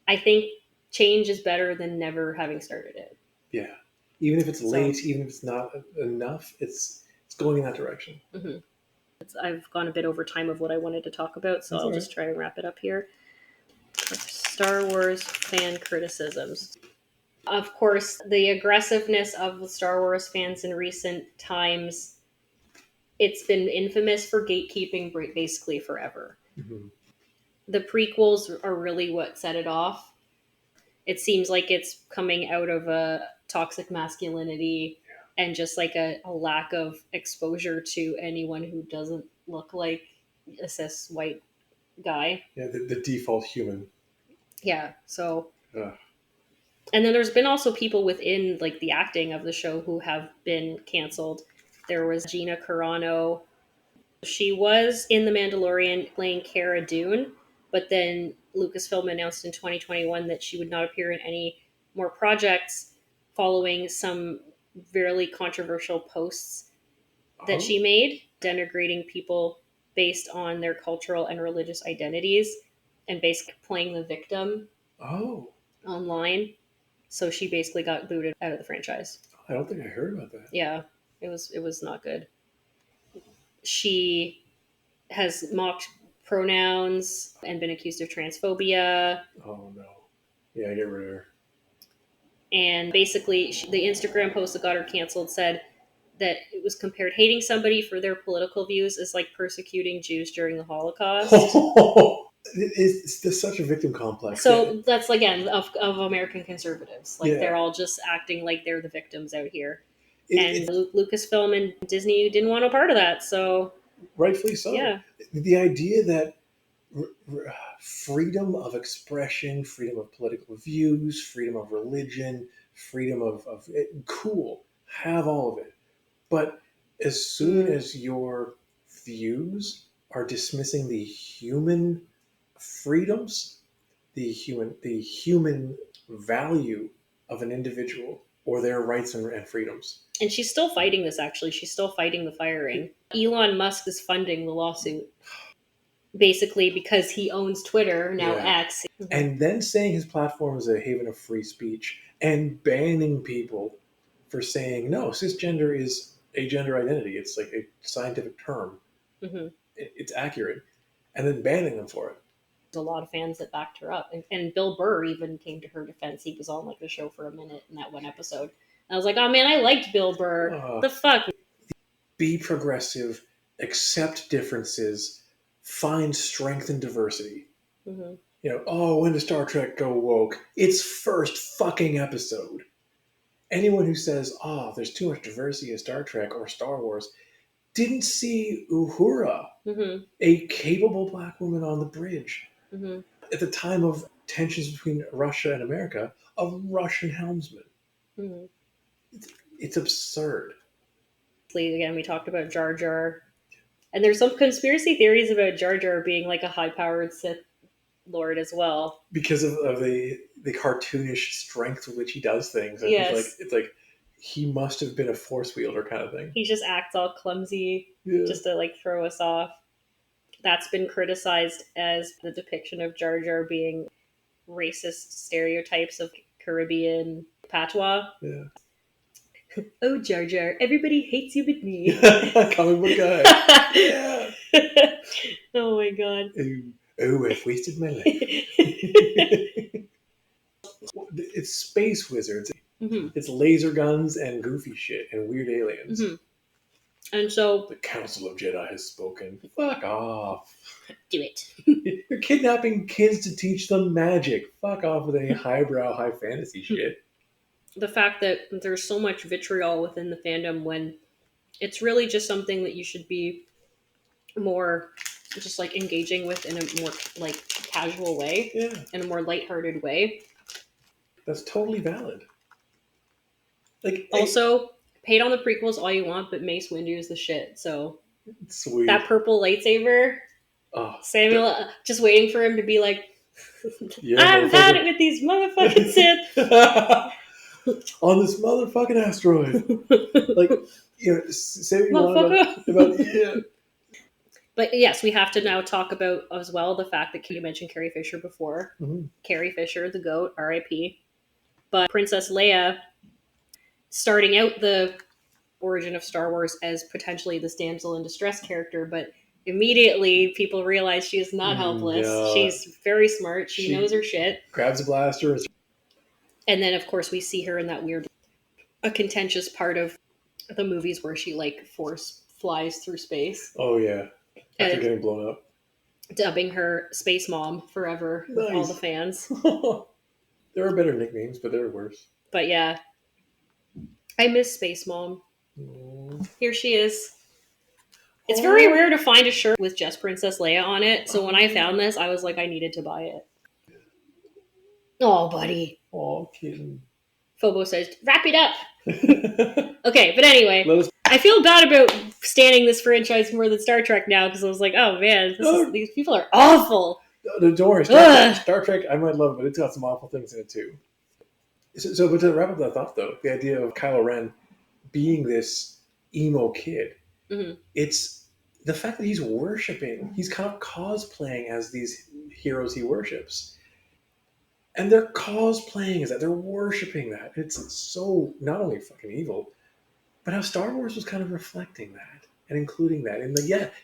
I think change is better than never having started it. Yeah. Even if it's So- late, even if it's not enough, it's going in that direction. Mm-hmm. I've gone a bit over time of what I wanted to talk about, so That's I'll all just try and wrap it up here. Star Wars fan criticisms. Of course, the aggressiveness of the Star Wars fans in recent times, it's been infamous for gatekeeping basically forever. Mm-hmm. The prequels are really what set it off. It seems like it's coming out of a toxic masculinity and just like a lack of exposure to anyone who doesn't look like a cis white guy. Yeah, the default human. Yeah, so Ugh. and then there's been also people within like the acting of the show who have been canceled. There was Gina Carano. She was in The Mandalorian playing Cara Dune, but then Lucasfilm announced in 2021 that she would not appear in any more projects following some fairly controversial posts that she made denigrating people based on their cultural and religious identities and basically playing the victim Oh. online. So she basically got booted out of the franchise. I don't think I heard about that. Yeah, it was not good. She has mocked pronouns and been accused of transphobia. Oh no. Yeah, get rid of her. And basically, the Instagram post that got her canceled said that it was compared hating somebody for their political views is like persecuting Jews during the Holocaust. It's just such a victim complex. So that's again of American conservatives. Like Yeah. they're all just acting like they're the victims out here. It- And Lucasfilm and Disney didn't want a part of that. So rightfully so. yeah, The idea that freedom of expression, freedom of political views, freedom of religion, freedom of cool, have all of it. But as soon as your views are dismissing the human freedoms, the human value of an individual or their rights and freedoms. and she's still fighting this. Actually, she's still fighting the firing. Elon Musk is funding the lawsuit. Basically, because he owns Twitter, now Yeah. X. And then saying his platform is a haven of free speech and banning people for saying, no, cisgender is a gender identity. It's like a scientific term. Mm-hmm. It's accurate. And then banning them for it. There's a lot of fans that backed her up. And Bill Burr even came to her defense. He was on like the show for a minute in that one episode. And I was like, oh man, I liked Bill Burr. The fuck? Be progressive, accept differences, find strength in diversity. Mm-hmm. You know, oh, when does Star Trek go woke? Its first fucking episode. Anyone who says, oh, there's too much diversity in Star Trek or Star Wars, didn't see Uhura, Mm-hmm. a capable black woman on the bridge. Mm-hmm. At the time of tensions between Russia and America, a Russian helmsman. Mm-hmm. It's absurd. Again, we talked about Jar Jar And there's some conspiracy theories about Jar Jar being like a high-powered Sith Lord as well. Because of the cartoonish strength with which he does things. I think Yes. it's like he must have been a force wielder kind of thing. He just acts all clumsy Yeah. just to like throw us off. That's been criticized as the depiction of Jar Jar being racist stereotypes of Caribbean patois. Yeah. Oh, Jar Jar, everybody hates you but me. Comic book guy. Yeah. Oh my god. Oh, I've wasted my life. It's space wizards. Mm-hmm. It's laser guns and goofy shit and weird aliens. Mm-hmm. And so the Council of Jedi has spoken. Fuck off. Do it. You're kidnapping kids to teach them magic. Fuck off with any highbrow, high fantasy shit. The fact that there's so much vitriol within the fandom when it's really just something that you should be more just like engaging with in a more like casual way, Yeah, in a more lighthearted way. that's totally valid. Like, Also, hate on the prequels all you want, but Mace Windu is the shit. So sweet. that purple lightsaber, Samuel, just waiting for him to be like, yeah, I've had it with these motherfucking Sith. On this motherfucking asteroid. Like, say what you want about yeah. But yes, we have to now talk about as well the fact that you mentioned Carrie Fisher before. Mm-hmm. Carrie Fisher, the GOAT, R.I.P. But Princess Leia, starting out the origin of Star Wars as potentially this damsel in distress character, but immediately people realize she is not helpless. Yeah. She's very smart. She knows her shit. Grabs a blaster. And then, of course, we see her in that weird, a contentious part of the movies where she like force flies through space. Oh yeah. After getting blown up. Dubbing her Space Mom forever with all the fans. There are better nicknames, but there are worse. But yeah. I miss Space Mom. Here she is. It's very rare to find a shirt with just Princess Leia on it, so when I found this, I was like, I needed to buy it. Oh, buddy. Oh, kidding. Phobo says, wrap it up. Okay, but anyway, I feel bad about standing this franchise more than Star Trek now, because I was like, oh man, these people are awful. Don't worry, Star Trek, I might love it, but it's got some awful things in it too. So, but to wrap up that thought though, the idea of Kylo Ren being this emo kid, it's the fact that he's kind of cosplaying as these heroes he worships. And they're cosplaying as that, they're worshipping that. It's so not only fucking evil, but how Star Wars was kind of reflecting that and including that in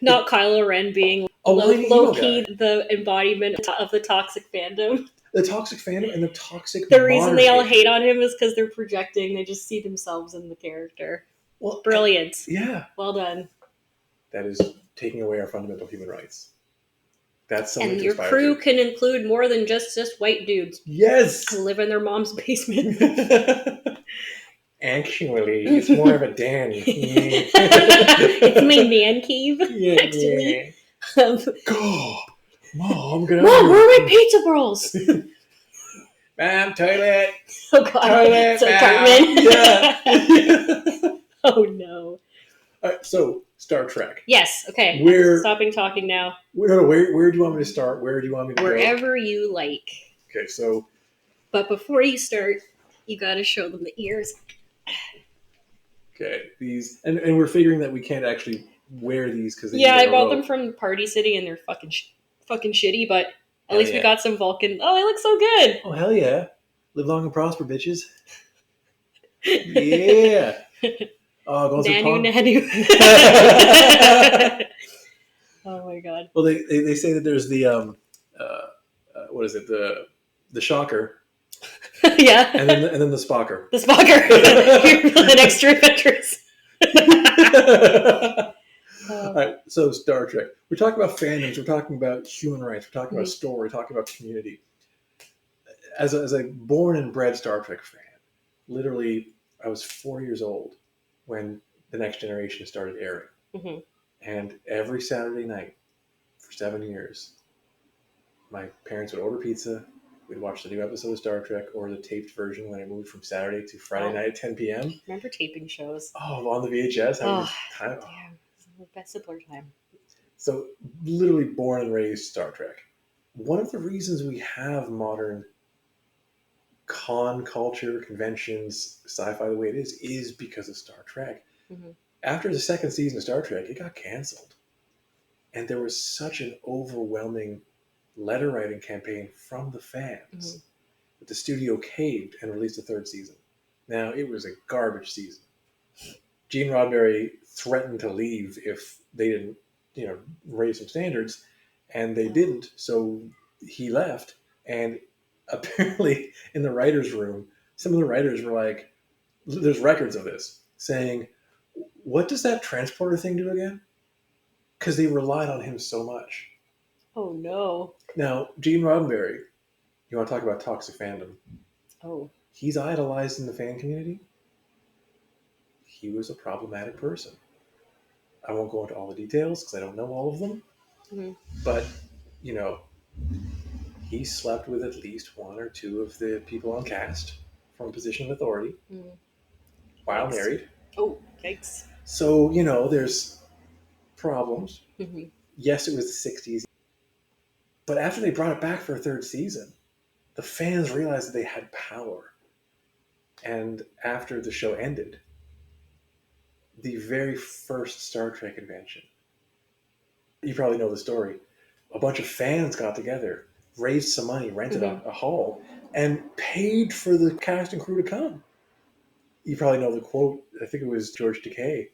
not Kylo Ren being low key the embodiment of the toxic fandom. The toxic fandom and the toxic. The reason they all hate on him is because they're projecting. They just see themselves in the character. Well, brilliant. Yeah, well done. That is taking away our fundamental human rights. That's something. And your crew can include more than just white dudes. Yes, who live in their mom's basement. Actually, it's more of a den. It's my man cave. Actually. God, Mom, where are my pizza rolls? Ma'am, toilet. Oh God, toilet. So Cartman. Yeah. Oh no. All right, so Star Trek. Yes. Okay. Stopping talking now. Where do you want me to start? Where do you want me to Wherever you like. Okay, so. But before you start, you got to show them the ears. Okay, these and we're figuring that we can't actually wear these because I bought them from Party City and they're fucking shitty, but at least we got some Vulcan. Oh, they look so good. Oh hell yeah! Live long and prosper, bitches. Yeah. Oh, Nanu. Oh my God. Well, they say that there's the what is it, the shocker. Yeah. And then the Spocker. The Spocker. An extra adventures. All right, so Star Trek. We're talking about fandoms. We're talking about human rights. We're talking about story. We're talking about community. As a born and bred Star Trek fan, literally, I was 4 years old when The Next Generation started airing. Mm-hmm. And every Saturday night for 7 years, my parents would order pizza. We'd watch the new episode of Star Trek or the taped version when I moved from Saturday to Friday night at 10 p.m. Remember taping shows? Oh, on the VHS. Damn. It's the best simpler time. So literally born and raised Star Trek. One of the reasons we have modern con culture, conventions, sci-fi the way it is because of Star Trek. Mm-hmm. After the second season of Star Trek, it got canceled. And there was such an overwhelming letter writing campaign from the fans Mm-hmm. that the studio caved and released a third season. Now, it was a garbage season. Gene Roddenberry threatened to leave if they didn't, raise some standards, and they didn't. So he left, and apparently in the writers' room, some of the writers were like, "There's records of this saying, what does that transporter thing do again?" Because they relied on him so much. Oh no. Now, Gene Roddenberry, you want to talk about toxic fandom? Oh. He's idolized in the fan community. He was a problematic person. I won't go into all the details because I don't know all of them. Mm-hmm. But, you know, he slept with at least one or two of the people on cast from a position of authority Mm-hmm. while Yikes. married. Oh, yikes. So, there's problems. Mm-hmm. Yes, it was the 60s. But after they brought it back for a third season, the fans realized that they had power. And after the show ended, the very first Star Trek convention, you probably know the story, a bunch of fans got together, raised some money, rented Mm-hmm. a hall, and paid for the cast and crew to come. You probably know the quote, I think it was George Takei,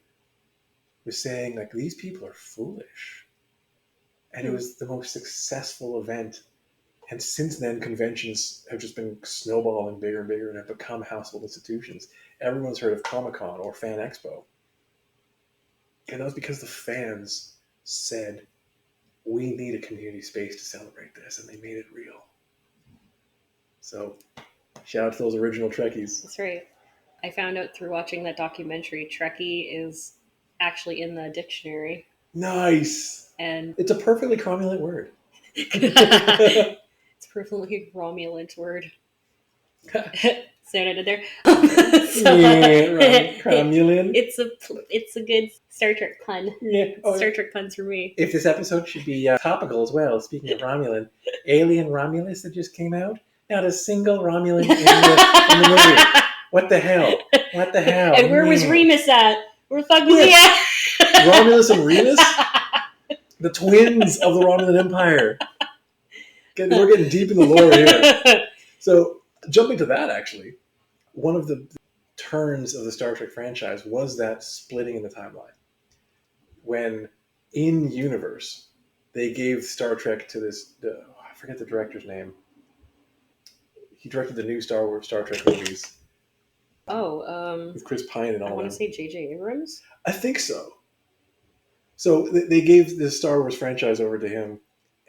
was saying, like, these people are foolish. And it was the most successful event. And since then, conventions have just been snowballing bigger and bigger and have become household institutions. Everyone's heard of Comic-Con or Fan Expo. And that was because the fans said, we need a community space to celebrate this, and they made it real. So, shout out to those original Trekkies. That's right. I found out through watching that documentary, Trekkie is actually in the dictionary. Nice! And it's a perfectly cromulent word. It's a perfectly Romulant word. See what I did there? Cromulent. It's a good Star Trek pun. Yeah. Star Trek puns for me. If this episode should be topical as well, speaking of Romulan, Alien Romulus that just came out, not a single Romulan in the movie. What the hell? What the hell? And where was Remus at? Where the fuck was he at? Romulus and Remus? The twins of the Romulan Empire. We're getting deep in the lore here. So, jumping to that, actually, one of the turns of the Star Trek franchise was that splitting in the timeline. When, in universe, they gave Star Trek to this, I forget the director's name. He directed the new Star Trek movies. With Chris Pine and all I of them. want to say J.J. Abrams? I think so. So they gave the Star Wars franchise over to him,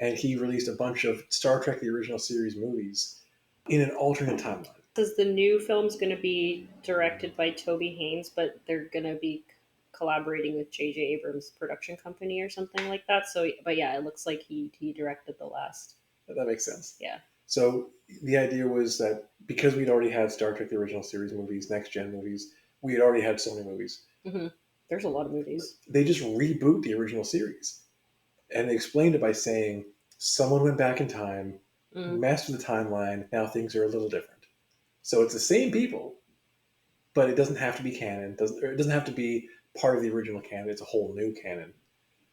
and he released a bunch of Star Trek, the original series movies, in an alternate timeline. Because the new film's going to be directed by Toby Haynes, but they're going to be collaborating with J.J. Abrams' production company or something like that. So, but yeah, it looks like he directed the last. That makes sense. Yeah. So the idea was that because we'd already had Star Trek, the original series movies, next gen movies, we had already had so many movies. Mm-hmm. There's a lot of movies. They just reboot the original series. And they explained it by saying someone went back in time, messed with the timeline, now things are a little different. So it's the same people, but it doesn't have to be canon. It doesn't have to be part of the original canon. It's a whole new canon.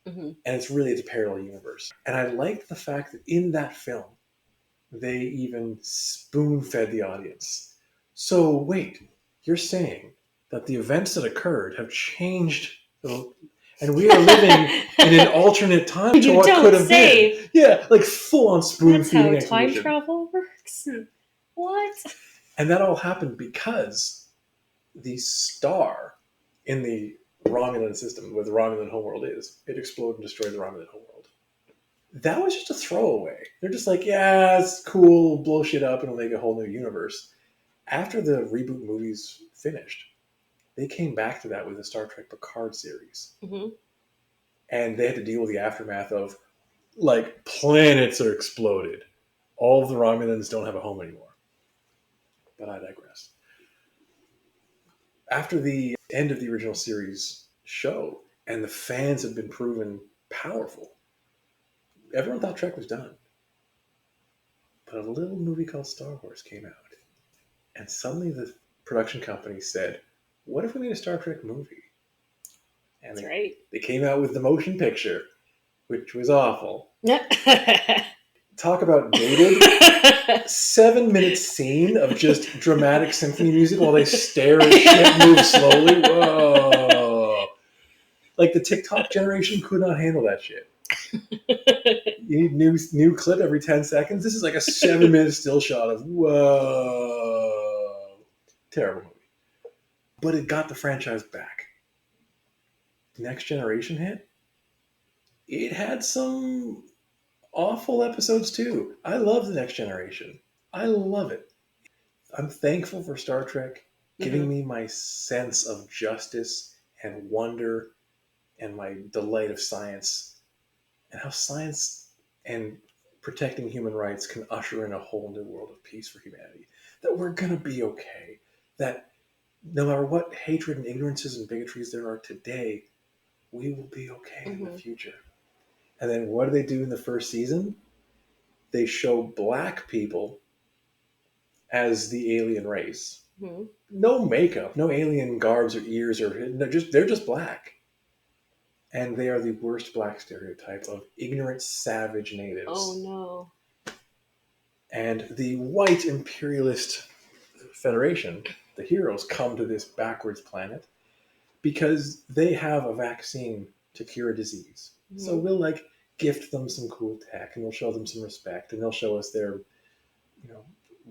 Mm-hmm. And it's a parallel universe. And I liked the fact that in that film, they even spoon-fed the audience. So wait, you're saying that the events that occurred have changed, and we are living in an alternate time to what could have been. Yeah, like full-on spoon-feeding. That's how time travel works. What? And that all happened because the star in the Romulan system, where the Romulan homeworld is, it exploded and destroyed the Romulan homeworld. That was just a throwaway. They're just like, yeah, it's cool, blow shit up, and it'll make a whole new universe. After the reboot movies finished, they came back to that with the Star Trek Picard series. Mm-hmm. And they had to deal with the aftermath of, like, planets are exploded. All of the Romulans don't have a home anymore. But I digress. After the end of the original series show, and the fans had been proven powerful, everyone thought Trek was done. But a little movie called Star Wars came out. And suddenly the production company said, what if we made a Star Trek movie? And That's right. they came out with the motion picture, which was awful. Talk about dated. 7-minute scene of just dramatic symphony music while they stare at shit move slowly. Whoa. Like the TikTok generation could not handle that shit. You need new clip every 10 seconds. This is like a 7-minute still shot of whoa. Terrible movie. But it got the franchise back. Next Generation hit. It had some awful episodes too. I love the Next Generation. I love it. I'm thankful for Star Trek giving me my sense of justice and wonder and my delight of science and how science and protecting human rights can usher in a whole new world of peace for humanity. That we're going to be okay. That no matter what hatred and ignorances and bigotries there are today, we will be okay in the future. And then what do they do in the first season? They show black people as the alien race. No makeup, no alien garbs or ears, or they're just black. And they are the worst black stereotype of ignorant, savage natives. Oh no. And the white imperialist Federation, the heroes, come to this backwards planet because they have a vaccine to cure a disease. So we'll like gift them some cool tech and we'll show them some respect and they'll show us their,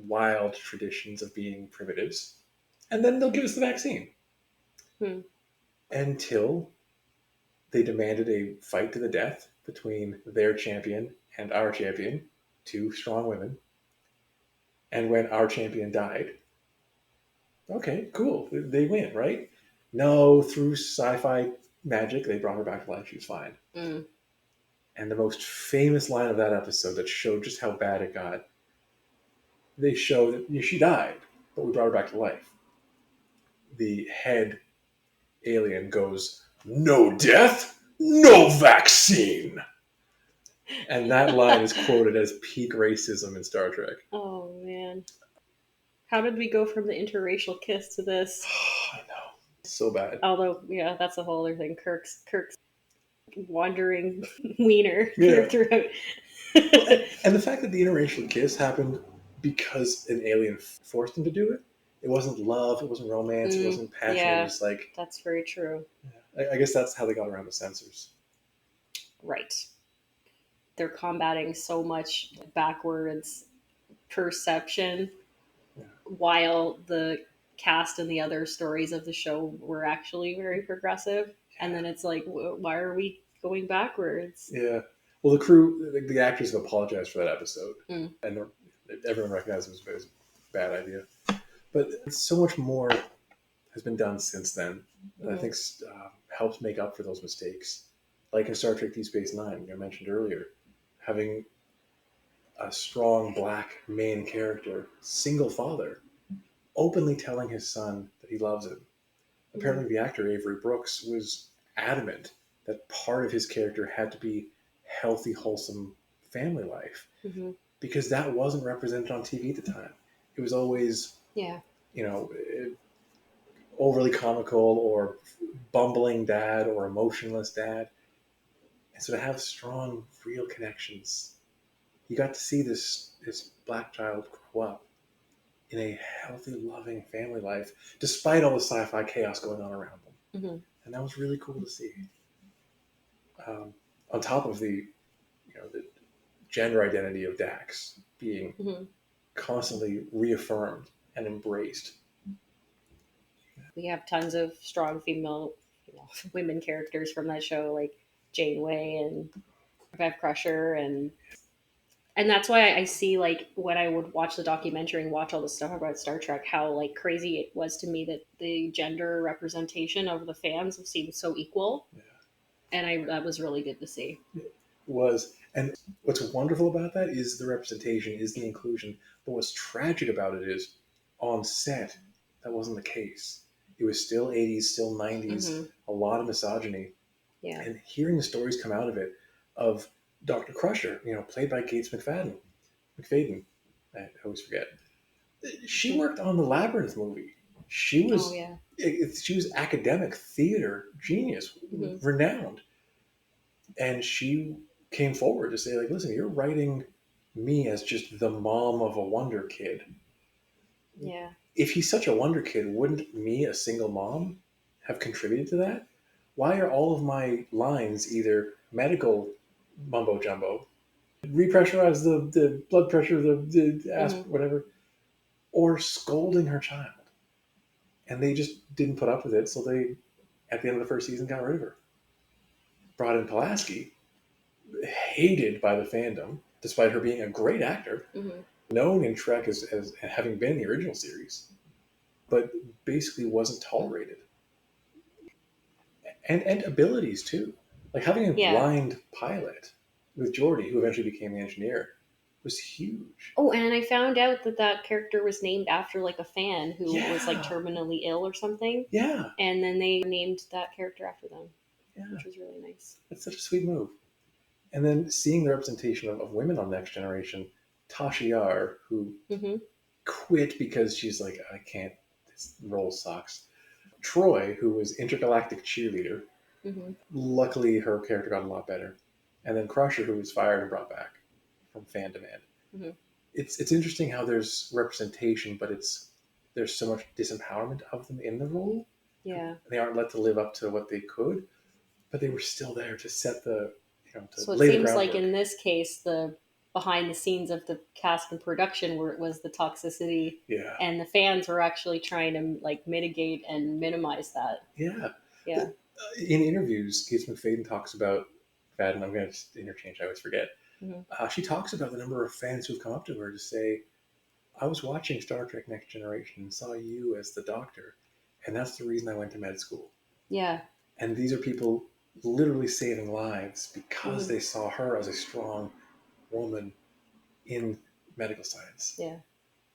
wild traditions of being primitives. And then they'll give us the vaccine. Until they demanded a fight to the death between their champion and our champion, two strong women. And when our champion died, okay, cool, they win, right? No, through sci-fi magic, they brought her back to life. She was fine. And the most famous line of that episode that showed just how bad it got, they show that she died, but we brought her back to life. The head alien goes, "No death, no vaccine." And that line is quoted as peak racism in Star Trek. Oh man. How did we go from the interracial kiss to this? I know. So bad. Although, yeah, that's a whole other thing. Kirk's wandering wiener Yeah. throughout. And the fact that the interracial kiss happened because an alien forced them to do it. It wasn't love, it wasn't romance, it wasn't passion. Yeah, it was like, that's very true. I guess that's how they got around the censors. Right. They're combating so much backwards perception while the cast and the other stories of the show were actually very progressive. And then it's like, why are we going backwards? Yeah. Well, the crew, the actors have apologized for that episode. And everyone recognizes it was a bad idea. But so much more has been done since then that I think helps make up for those mistakes. Like in Star Trek Deep Space Nine, I mentioned earlier, having a strong black main character, single father, openly telling his son that he loves him. Apparently the actor Avery Brooks was adamant that part of his character had to be healthy, wholesome family life. Because that wasn't represented on TV at the time. It was always, overly comical or bumbling dad or emotionless dad. And so to have strong, real connections, you got to see this black child grow up in a healthy, loving family life, despite all the sci-fi chaos going on around them. And that was really cool to see. On top of the gender identity of Dax being constantly reaffirmed and embraced. We have tons of strong female, women characters from that show, like Janeway and Bev Crusher, and that's why I see, like, when I would watch the documentary and watch all the stuff about Star Trek, how like crazy it was to me that the gender representation of the fans seemed so equal, and that was really good to see. It was, and what's wonderful about that is the representation, is the inclusion. But what's tragic about it is, on set, that wasn't the case. It was still 80s, still 90s, a lot of misogyny. And hearing the stories come out of it, of Dr. Crusher, played by Gates McFadden. I always forget. She worked on the Labyrinth movie. She Oh was yeah. she was academic theater genius, renowned, and she came forward to say, like, listen, you're writing me as just the mom of a wonder kid. Yeah. If he's such a wonder kid, wouldn't me, a single mom, have contributed to that? Why are all of my lines either medical mumbo jumbo, repressurize the blood pressure, whatever, or scolding her child? And they just didn't put up with it, so they, at the end of the first season, got rid of her. Brought in Pulaski, hated by the fandom, despite her being a great actor, known in Trek as having been in the original series, but basically wasn't tolerated. And abilities too, like having a blind pilot with Geordi, who eventually became the engineer, was huge. Oh, and I found out that character was named after like a fan who was like terminally ill or something. Yeah. And then they named that character after them. Yeah. Which was really nice. That's such a sweet move. And then seeing the representation of women on Next Generation, Tasha Yar, who quit because she's like, I can't, this role sucks. Troy, who was intergalactic cheerleader. Luckily, her character got a lot better. And then Crusher, who was fired and brought back from fan demand. It's interesting how there's representation, but there's so much disempowerment of them in the role. Yeah. They aren't let to live up to what they could, but they were still there to set the, so it seems like in this case, the behind the scenes of the cast and production was the toxicity, and the fans were actually trying to like mitigate and minimize that. Yeah. In interviews, Gates McFadden talks about Fadden. I'm going to interchange. I always forget. She talks about the number of fans who've come up to her to say, I was watching Star Trek Next Generation and saw you as the Doctor, and that's the reason I went to med school. Yeah. And these are people literally saving lives because they saw her as a strong woman in medical science. Yeah.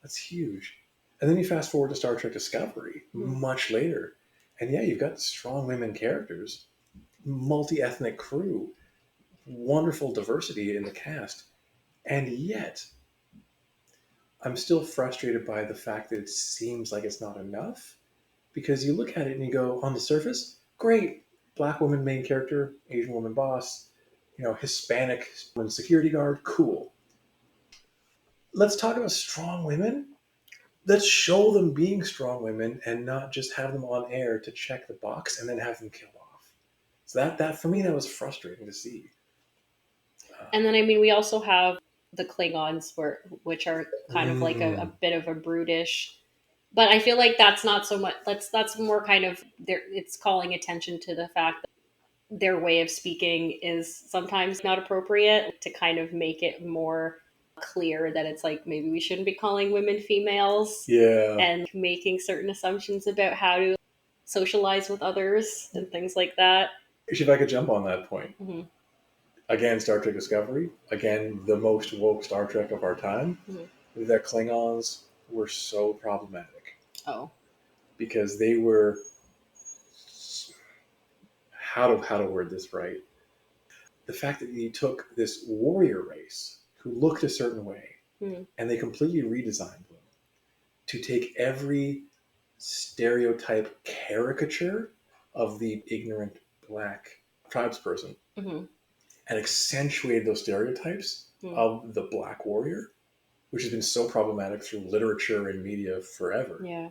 That's huge. And then you fast forward to Star Trek Discovery much later. And yeah, you've got strong women characters, multi-ethnic crew, wonderful diversity in the cast. And yet, I'm still frustrated by the fact that it seems like it's not enough. Because you look at it and you go, on the surface, great. Black woman main character, Asian woman boss, Hispanic woman security guard, cool. Let's talk about strong women. Let's show them being strong women and not just have them on air to check the box and then have them killed off. So that for me, that was frustrating to see. And then, I mean, we also have the Klingons, which are kind of like a bit of a brutish, but I feel like that's not so much. That's more kind of it's calling attention to the fact that their way of speaking is sometimes not appropriate, to kind of make it more clear that it's like maybe we shouldn't be calling women females, and making certain assumptions about how to socialize with others and things like that. If I could jump on that point. Again, Star Trek Discovery, again, the most woke Star Trek of our time. The Klingons were so problematic. Oh. Because they were, how to word this right? The fact that you took this warrior race who looked a certain way, and they completely redesigned them to take every stereotype caricature of the ignorant black tribesperson and accentuated those stereotypes of the black warrior, which has been so problematic through literature and media forever. Yeah.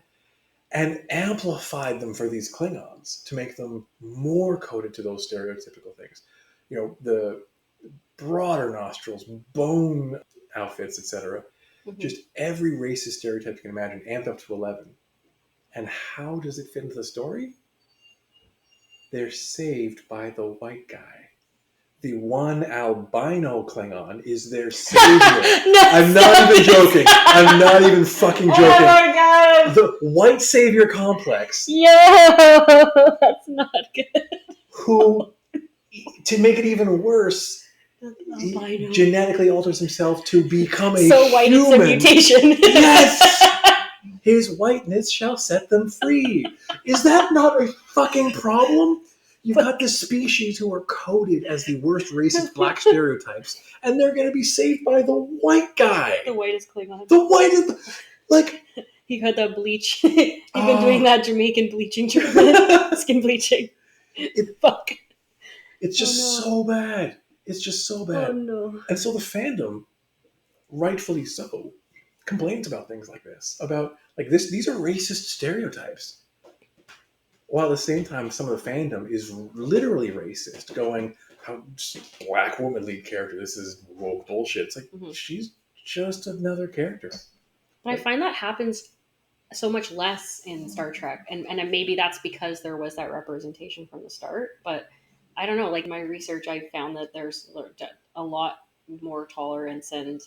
And amplified them for these Klingons to make them more coded to those stereotypical things. The broader nostrils, bone outfits, etc. Just every racist stereotype you can imagine, amped up to 11. And how does it fit into the story? They're saved by the white guy. The one albino Klingon is their savior. I'm not even joking. I'm not even fucking joking. Oh my god! The white savior complex. Yo, that's not good. Who, to make it even worse, genetically alters himself to become a so white human. It's a mutation. Yes! His whiteness shall set them free. Is that not a fucking problem? You've got this species who are coded as the worst racist black stereotypes, and they're going to be saved by the white guy. The whitest Klingon. The white is like he had that bleach. He'd been doing that Jamaican bleaching treatment, skin bleaching. Fuck. It's just so bad. It's just so bad. Oh no. And so the fandom, rightfully so, complains about things like this. About like this. These are racist stereotypes. While at the same time, some of the fandom is literally racist, going, "How black woman lead character? This is woke bullshit." It's like she's just another character. But I find that happens so much less in Star Trek, and maybe that's because there was that representation from the start. But I don't know. Like my research, I found that there's a lot more tolerance and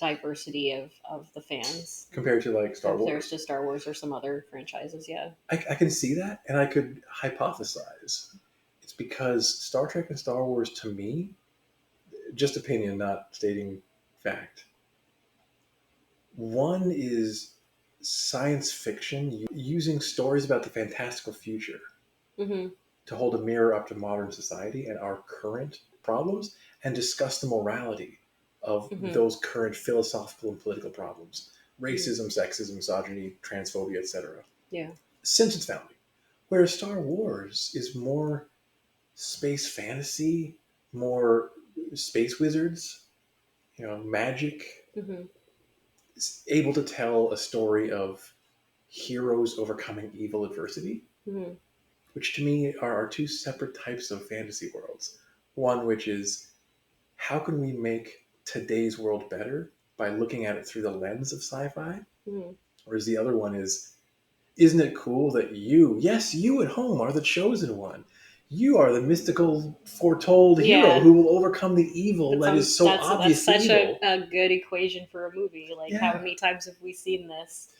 diversity of the fans compared to like Star Wars. There's just Star Wars or some other franchises. Yeah, I can see that, and I could hypothesize it's because Star Trek and Star Wars, to me, just opinion, not stating fact. One is science fiction using stories about the fantastical future to hold a mirror up to modern society and our current problems and discuss the morality of those current philosophical and political problems. Racism, sexism, misogyny, transphobia, etc. Yeah. Since its founding. Whereas Star Wars is more space fantasy, more space wizards, magic. It's able to tell a story of heroes overcoming evil adversity, which to me are two separate types of fantasy worlds. One which is, how can we make today's world better by looking at it through the lens of sci-fi? Whereas the other one is, isn't it cool that you at home are the chosen one? You are the mystical, foretold hero who will overcome the evil that is so obvious. That's such a good equation for a movie. Like, how many times have we seen this?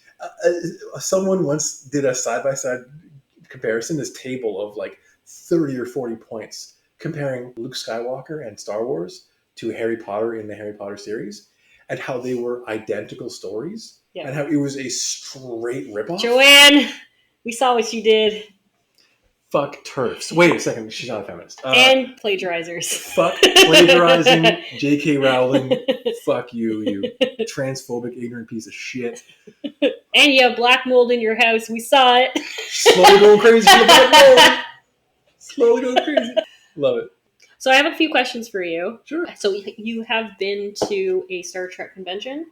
Someone once did a side-by-side comparison, this table of like 30 or 40 points comparing Luke Skywalker and Star Wars to Harry Potter in the Harry Potter series, and how they were identical stories, and how it was a straight ripoff. Joanne, we saw what you did. Fuck TERFs. Wait a second, she's not a feminist. And plagiarizers. Fuck plagiarizing, J.K. Rowling. Fuck you, you transphobic, ignorant piece of shit. And you have black mold in your house. We saw it. Slowly going crazy for the black mold. Slowly going crazy. Love it. So I have a few questions for you. Sure. So you have been to a Star Trek convention?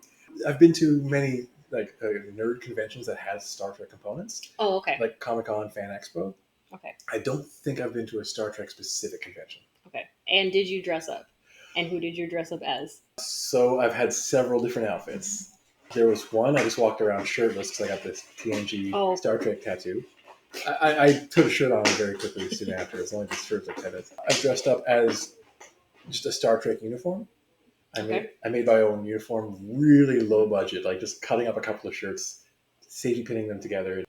I've been to many nerd conventions that have Star Trek components. Oh, okay. Like Comic-Con, Fan Expo. Okay. I don't think I've been to a Star Trek specific convention. Okay. And did you dress up? And who did you dress up as? So I've had several different outfits. There was one, I just walked around shirtless because I got this TNG Star Trek tattoo. I put a shirt on very quickly soon after. It's only this shirt for 10 minutes. I dressed up as just a Star Trek uniform. I made my own uniform, really low budget, like just cutting up a couple of shirts, safety pinning them together.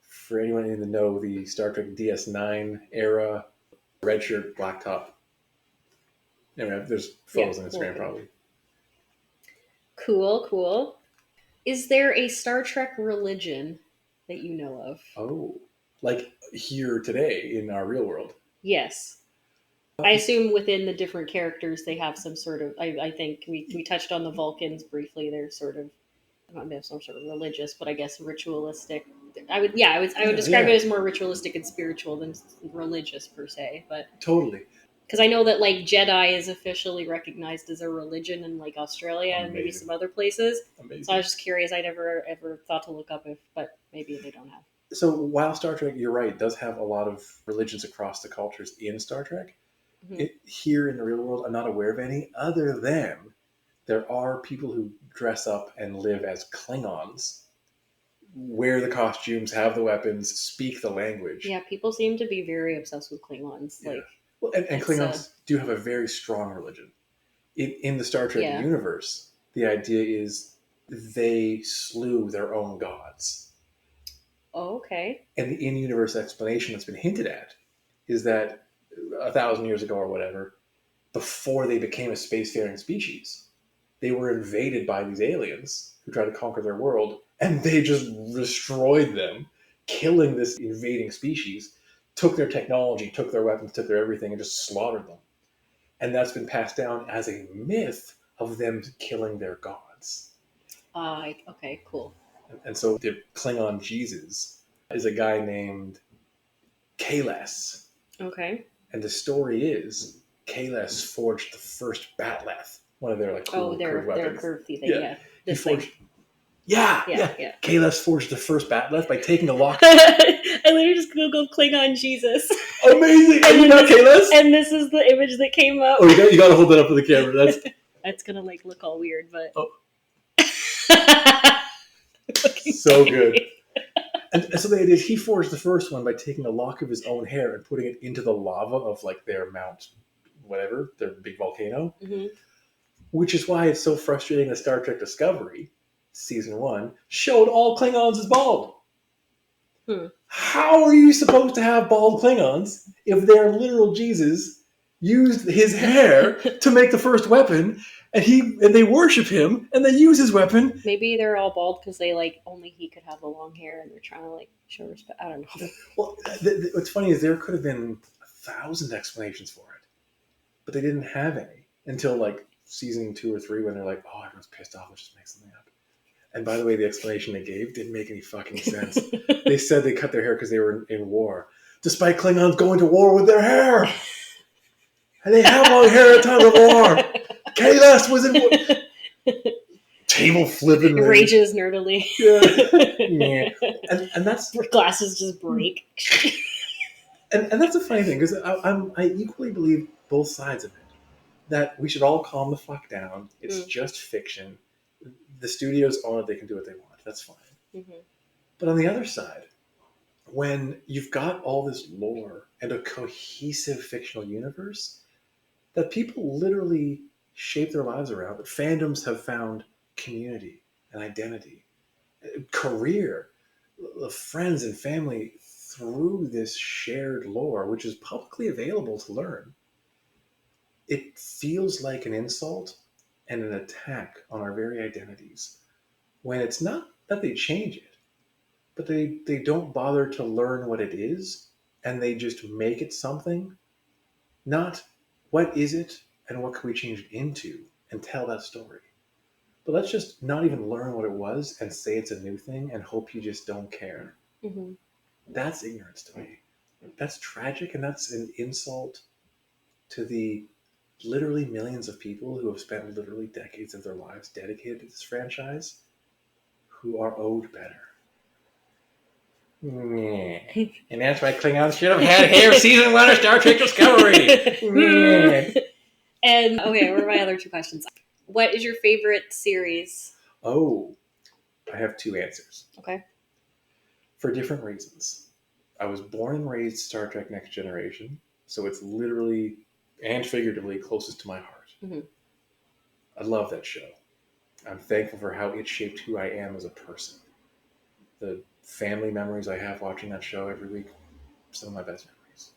For anyone in the know, the Star Trek DS9 era, red shirt, black top. Anyway, there's photos on Instagram probably. Cool. Is there a Star Trek religion that you know of? Oh, like here today in our real world? Yes. I assume within the different characters they have some sort of, I think we touched on the Vulcans briefly. They're sort of, I don't know, some sort of religious, but I guess ritualistic. I would describe it as more ritualistic and spiritual than religious per se. But totally. Because I know that like Jedi is officially recognized as a religion in like Australia and maybe some other places. Amazing. So I was just curious. I never ever thought to look up but maybe they don't have. So while Star Trek, you're right, does have a lot of religions across the cultures in Star Trek, here in the real world, I'm not aware of any other than there are people who dress up and live as Klingons, wear the costumes, have the weapons, speak the language. Yeah, people seem to be very obsessed with Klingons. Yeah. And Klingons do have a very strong religion. In the Star Trek universe, the idea is they slew their own gods. Oh, okay. And the in-universe explanation that's been hinted at is that 1,000 years ago or whatever, before they became a spacefaring species, they were invaded by these aliens who tried to conquer their world, and they just destroyed them, killing this invading species, took their technology, took their weapons, took their everything, and just slaughtered them. And that's been passed down as a myth of them killing their gods. Okay, cool. And so the Klingon Jesus is a guy named Kalas. Okay. And the story is Kalas forged the first batleth, one of their like cool curved weapons. Their curved thing. Yeah. He forged. Yeah. Kalas forged the first batleth by taking a lock. I literally just googled Klingon Jesus. Amazing! And not Kalas? And this is the image that came up. Oh, you got to hold that up for the camera. That's gonna like look all weird, but so good. And so the idea is he forged the first one by taking a lock of his own hair and putting it into the lava of like their Mount, whatever, their big volcano. Mm-hmm. Which is why it's so frustrating that Star Trek Discovery, season 1, showed all Klingons as bald. How are you supposed to have bald Klingons if their literal Jesus used his hair to make the first weapon, and they worship him, and they use his weapon? Maybe they're all bald because they like only he could have the long hair, and they're trying to like show respect. I don't know. Well, what's funny is there could have been 1,000 explanations for it, but they didn't have any until like season 2 or 3 when they're like, "Oh, everyone's pissed off. Let's just make something up." And by the way, the explanation they gave didn't make any fucking sense. They said they cut their hair because they were in war, despite Klingons going to war with their hair. And they have long hair at time of war. Kalas was in war. Table flipping. Rages nerdily. Yeah. And that's... Glasses just break. And that's a funny thing, because I equally believe both sides of it. That we should all calm the fuck down. It's just fiction. The studios own it, they can do what they want. That's fine. Mm-hmm. But on the other side, when you've got all this lore and a cohesive fictional universe that people literally shape their lives around, that fandoms have found community and identity, career, friends and family through this shared lore, which is publicly available to learn, it feels like an insult and an attack on our very identities, when it's not that they change it, but they don't bother to learn what it is, and they just make it something. Not what is it and what can we change it into and tell that story. But let's just not even learn what it was and say it's a new thing and hope you just don't care. Mm-hmm. That's ignorance to me. That's tragic, and that's an insult to the literally millions of people who have spent literally decades of their lives dedicated to this franchise, who are owed better. And that's why Klingons should have had hair season 1 of Star Trek Discovery. And okay, what are my other 2 questions? What is your favorite series? Oh, I have 2 answers. Okay. For different reasons. I was born and raised Star Trek Next Generation, so it's literally and figuratively closest to my heart. Mm-hmm. I love that show. I'm thankful for how it shaped who I am as a person. The family memories I have watching that show every week, some of my best memories.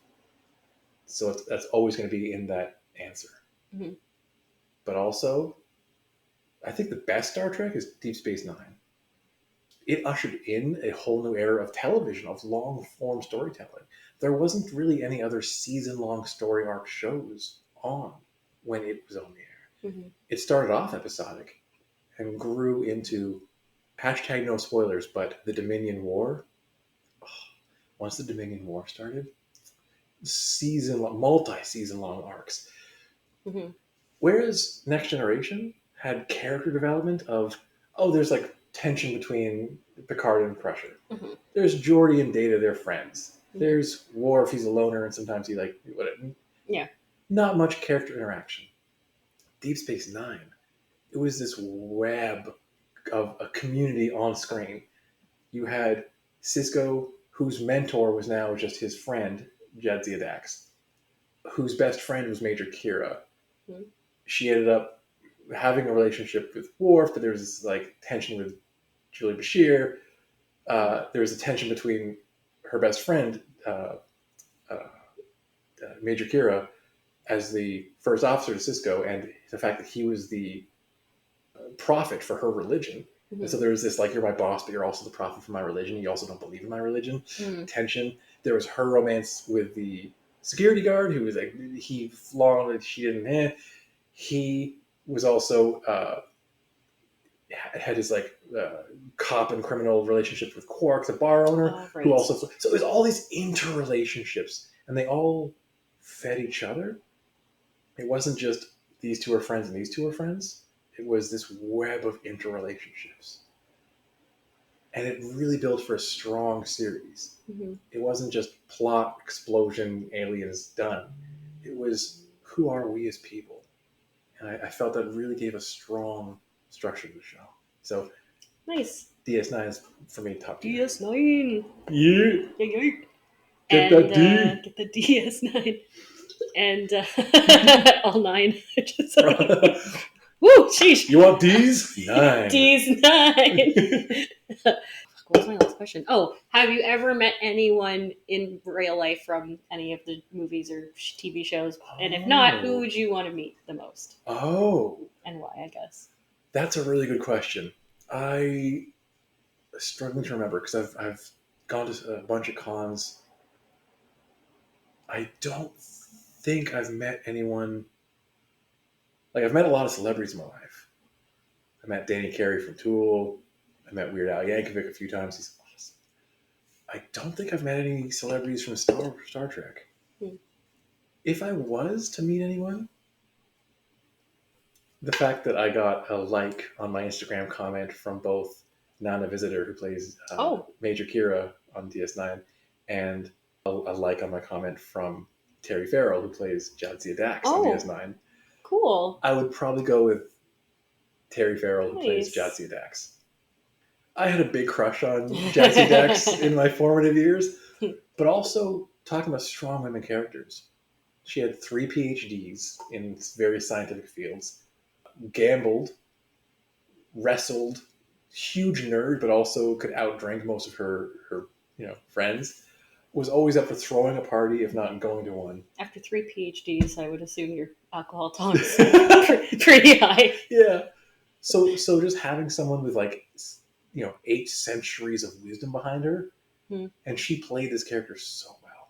So that's always going to be in that answer. Mm-hmm. But also, I think the best Star Trek is Deep Space Nine. It ushered in a whole new era of television, of long-form storytelling. There wasn't really any other season-long story arc shows on when it was on the air. Mm-hmm. It started off episodic and grew into hashtag no spoilers, but the Dominion War. Once the Dominion War started, multi-season long arcs. Mm-hmm. Whereas Next Generation had character development of, there's like tension between Picard and Crusher. Mm-hmm. There's Geordi and Data, they're friends. Mm-hmm. There's Worf, he's a loner, and sometimes he like whatever. Yeah. Not much character interaction. Deep Space Nine, it was this web of a community on screen. You had Sisko, whose mentor was now just his friend, Jadzia Dax, whose best friend was Major Kira. Mm-hmm. She ended up having a relationship with Worf, but there was this like tension with Julie Bashir. There was a tension between her best friend, Major Kira, as the first officer to Sisko, and the fact that he was the prophet for her religion. And so there was this, like, you're my boss, but you're also the prophet for my religion. You also don't believe in my religion. Tension. There was her romance with the security guard who was like, he flawed it, she didn't. He was also had his like cop and criminal relationship with Quark, the bar owner, right. who also. So it was all these interrelationships, and they all fed each other. It wasn't just these two are friends and these two are friends. It was this web of interrelationships. And it really built for a strong series. It wasn't just plot, explosion, aliens, done. It was who are we as people? And I felt that really gave a strong structure to the show. So nice. DS9 is, for me, top tier. DS9. Yeah. Yeah. Get And, that D. get the DS9. And all 9. Woo, sheesh. You want D's? 9. D's 9. What was my last question? Oh, have you ever met anyone in real life from any of the movies or TV shows? And if not, who would you want to meet the most? Oh. And why, I guess? That's a really good question. I struggling to remember because I've gone to a bunch of cons. I don't think I've met anyone. Like, I've met a lot of celebrities in my life. I met Danny Carey from Tool. I met Weird Al Yankovic a few times. He's awesome. I don't think I've met any celebrities from Star Trek. If I was to meet anyone, the fact that I got a like on my Instagram comment from both Nana Visitor, who plays Major Kira on DS9, and a like on my comment from Terry Farrell, who plays Jadzia Dax on DS9. Cool. I would probably go with Terry Farrell, who plays Jadzia Dax. I had a big crush on Jadzia Dax in my formative years, but also talking about strong women characters. She had 3 PhDs in various scientific fields, gambled, wrestled, huge nerd, but also could outdrink most of her friends. Was always up for throwing a party, if not going to one. After 3 PhDs, I would assume your alcohol tolerance pretty high. Yeah. So just having someone with 8 centuries of wisdom behind her, and she played this character so well.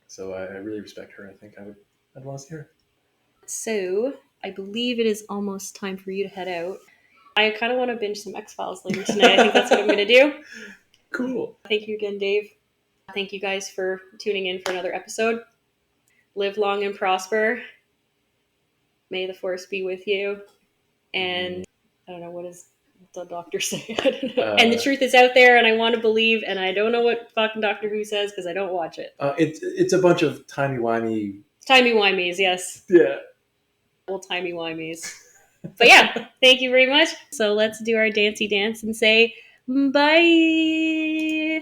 So I really respect her. I think I'd want to see her. So I believe it is almost time for you to head out. I kind of want to binge some X-Files later tonight. I think that's what I'm going to do. Cool. Thank you again, Dave. Thank you guys for tuning in for another episode. Live long and prosper. May the force be with you. And I don't know, what does the doctor say? I don't know. And the truth is out there, and I want to believe, and I don't know what fucking Doctor Who says because I don't watch it. It's a bunch of timey-wimey. Timey-wimeys, yes. Yeah. Old timey-wimeys. But yeah, thank you very much. So let's do our dancey dance and say bye.